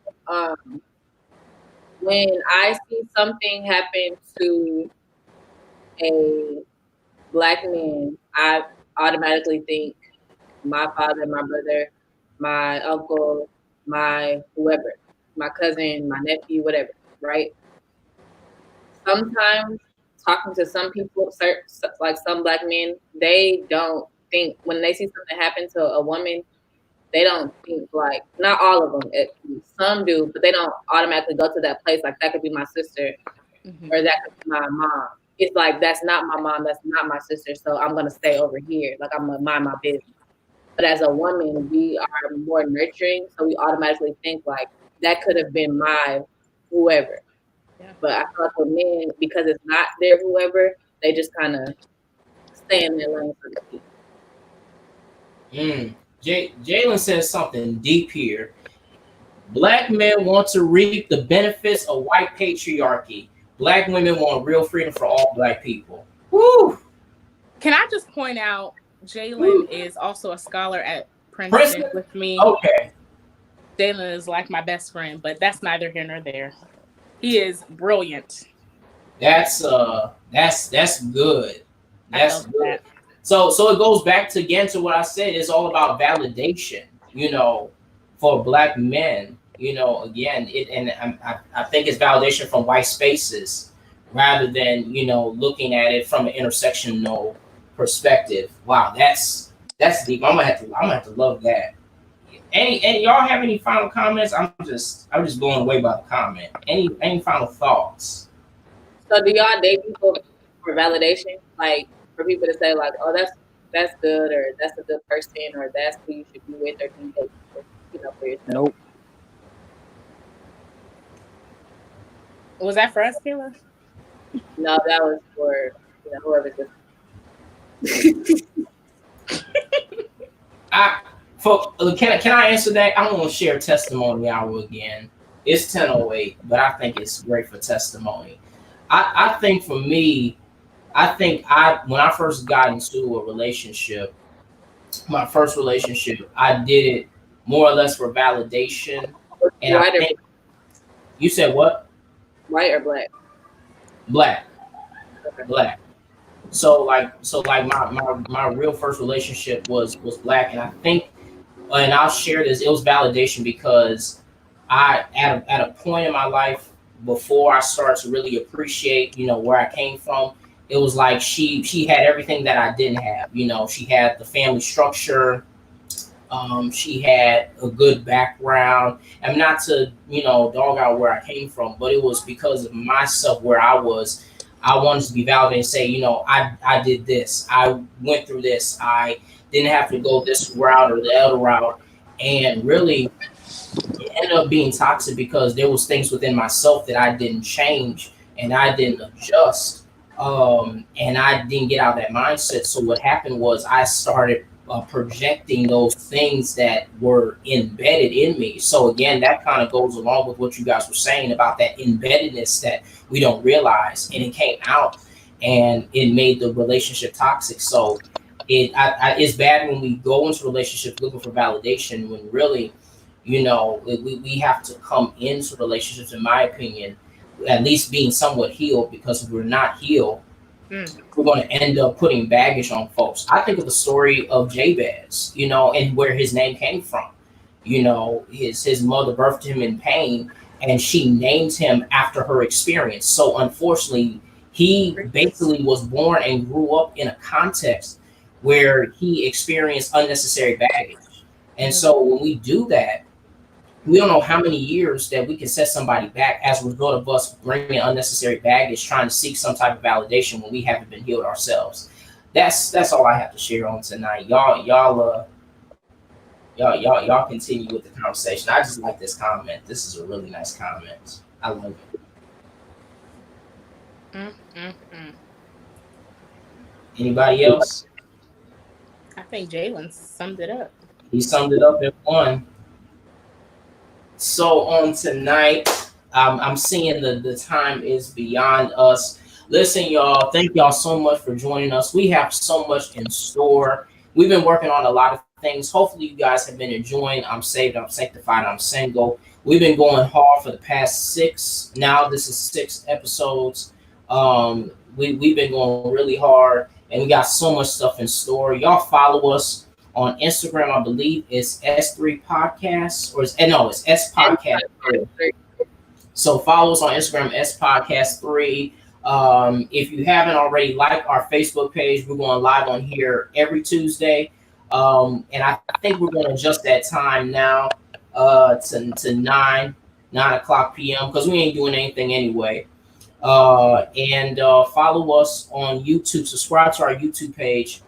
when I see something happen to a Black man, I automatically think my father, my brother, my uncle, my whoever, my cousin, my nephew, whatever, right? Sometimes talking to some people, like some Black men, they don't think, when they see something happen to a woman, they don't think like, not all of them, some do, but they don't automatically go to that place like that could be my sister or that could be my mom. It's like, that's not my mom, that's not my sister, so I'm going to stay over here. Like, I'm going to mind my business. But as a woman, we are more nurturing, so we automatically think like, that could have been my whoever. Yeah. But I feel like with men, because it's not their whoever, they just kind of stay in their lane for the people. Jalen says something deep here. Black men want to reap the benefits of white patriarchy. Black women want real freedom for all Black people. Woo! Can I just point out, Jalen is also a scholar at Princeton with me. Okay. Jalen is like my best friend, but that's neither here nor there. He is brilliant. That's good. That's good. So it goes back to what I said. It's all about validation, for Black men. Again, I think it's validation from white spaces rather than looking at it from an intersectional perspective. Wow, that's deep. I'm gonna have to love that. Any y'all have any final comments? I'm just blown away by the comment. Any final thoughts? So do y'all date people for validation? Like for people to say like, oh, that's good, or that's a good person, or that's who you should be with, or do you date for yourself? Nope. Was that for us, Kayla? No, that was for whoever just. Can I answer that? I want to share testimony hour again. It's 10:08, but I think it's great for testimony. I think for me, when I first got into a relationship, my first relationship, I did it more or less for validation. And I think, you said what? White or Black? Black. Okay. Black. So my real first relationship was Black, and I think, and I'll share this, it was validation because I at a point in my life before I started to really appreciate where I came from, it was like she had everything that I didn't have. She had the family structure, she had a good background, and not to dog out where I came from, but it was because of myself where I wanted to be validated and say, I did this, I went through this, I didn't have to go this route or the other route. And really, it ended up being toxic because there was things within myself that I didn't change and I didn't adjust. And I didn't get out of that mindset. So what happened was I started projecting those things that were embedded in me. So again, that kind of goes along with what you guys were saying about that embeddedness that we don't realize, and it came out and it made the relationship toxic. So it's bad when we go into relationships looking for validation when really, we have to come into relationships, in my opinion, at least being somewhat healed, because if we're not healed, we're going to end up putting baggage on folks. I think of the story of Jabez, and where his name came from. His mother birthed him in pain, and she named him after her experience. So unfortunately, he basically was born and grew up in a context where he experienced unnecessary baggage. And so when we do that, we don't know how many years that we can set somebody back as a result of us bringing unnecessary baggage, trying to seek some type of validation when we haven't been healed ourselves. That's all I have to share on tonight. Y'all continue with the conversation. I just like this comment. This is a really nice comment. I love it. Anybody else? I think Jalen summed it up. He summed it up in one. So on tonight, I'm seeing the time is beyond us. Listen, y'all, thank y'all so much for joining us. We have so much in store. We've been working on a lot of things. Hopefully you guys have been enjoying I'm Saved, I'm Sanctified, I'm Single. We've been going hard for the past 6. Now this is 6 episodes. We've been going really hard, and we got so much stuff in store. Y'all follow us on Instagram. I believe it's S3 Podcasts, or it's S Podcast 3. So follow us on Instagram, S Podcast 3. If you haven't already, like our Facebook page. We're going live on here every Tuesday. And I think we're going to adjust that time now to 9 o'clock p.m. because we ain't doing anything anyway. And follow us on YouTube. Subscribe to our YouTube page.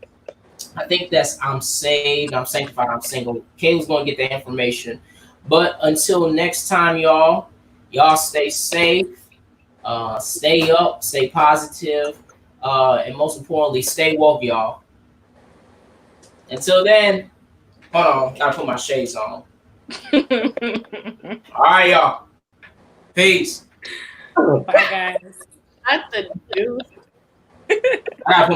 I think that's I'm Saved, I'm Sanctified, I'm Single. Kayla's going to get the information. But until next time, y'all stay safe, stay up, stay positive, and most importantly, stay woke, y'all. Until then, hold on, gotta put my shades on. All right, y'all. Peace. Bye, guys. Not the juice. I gotta put my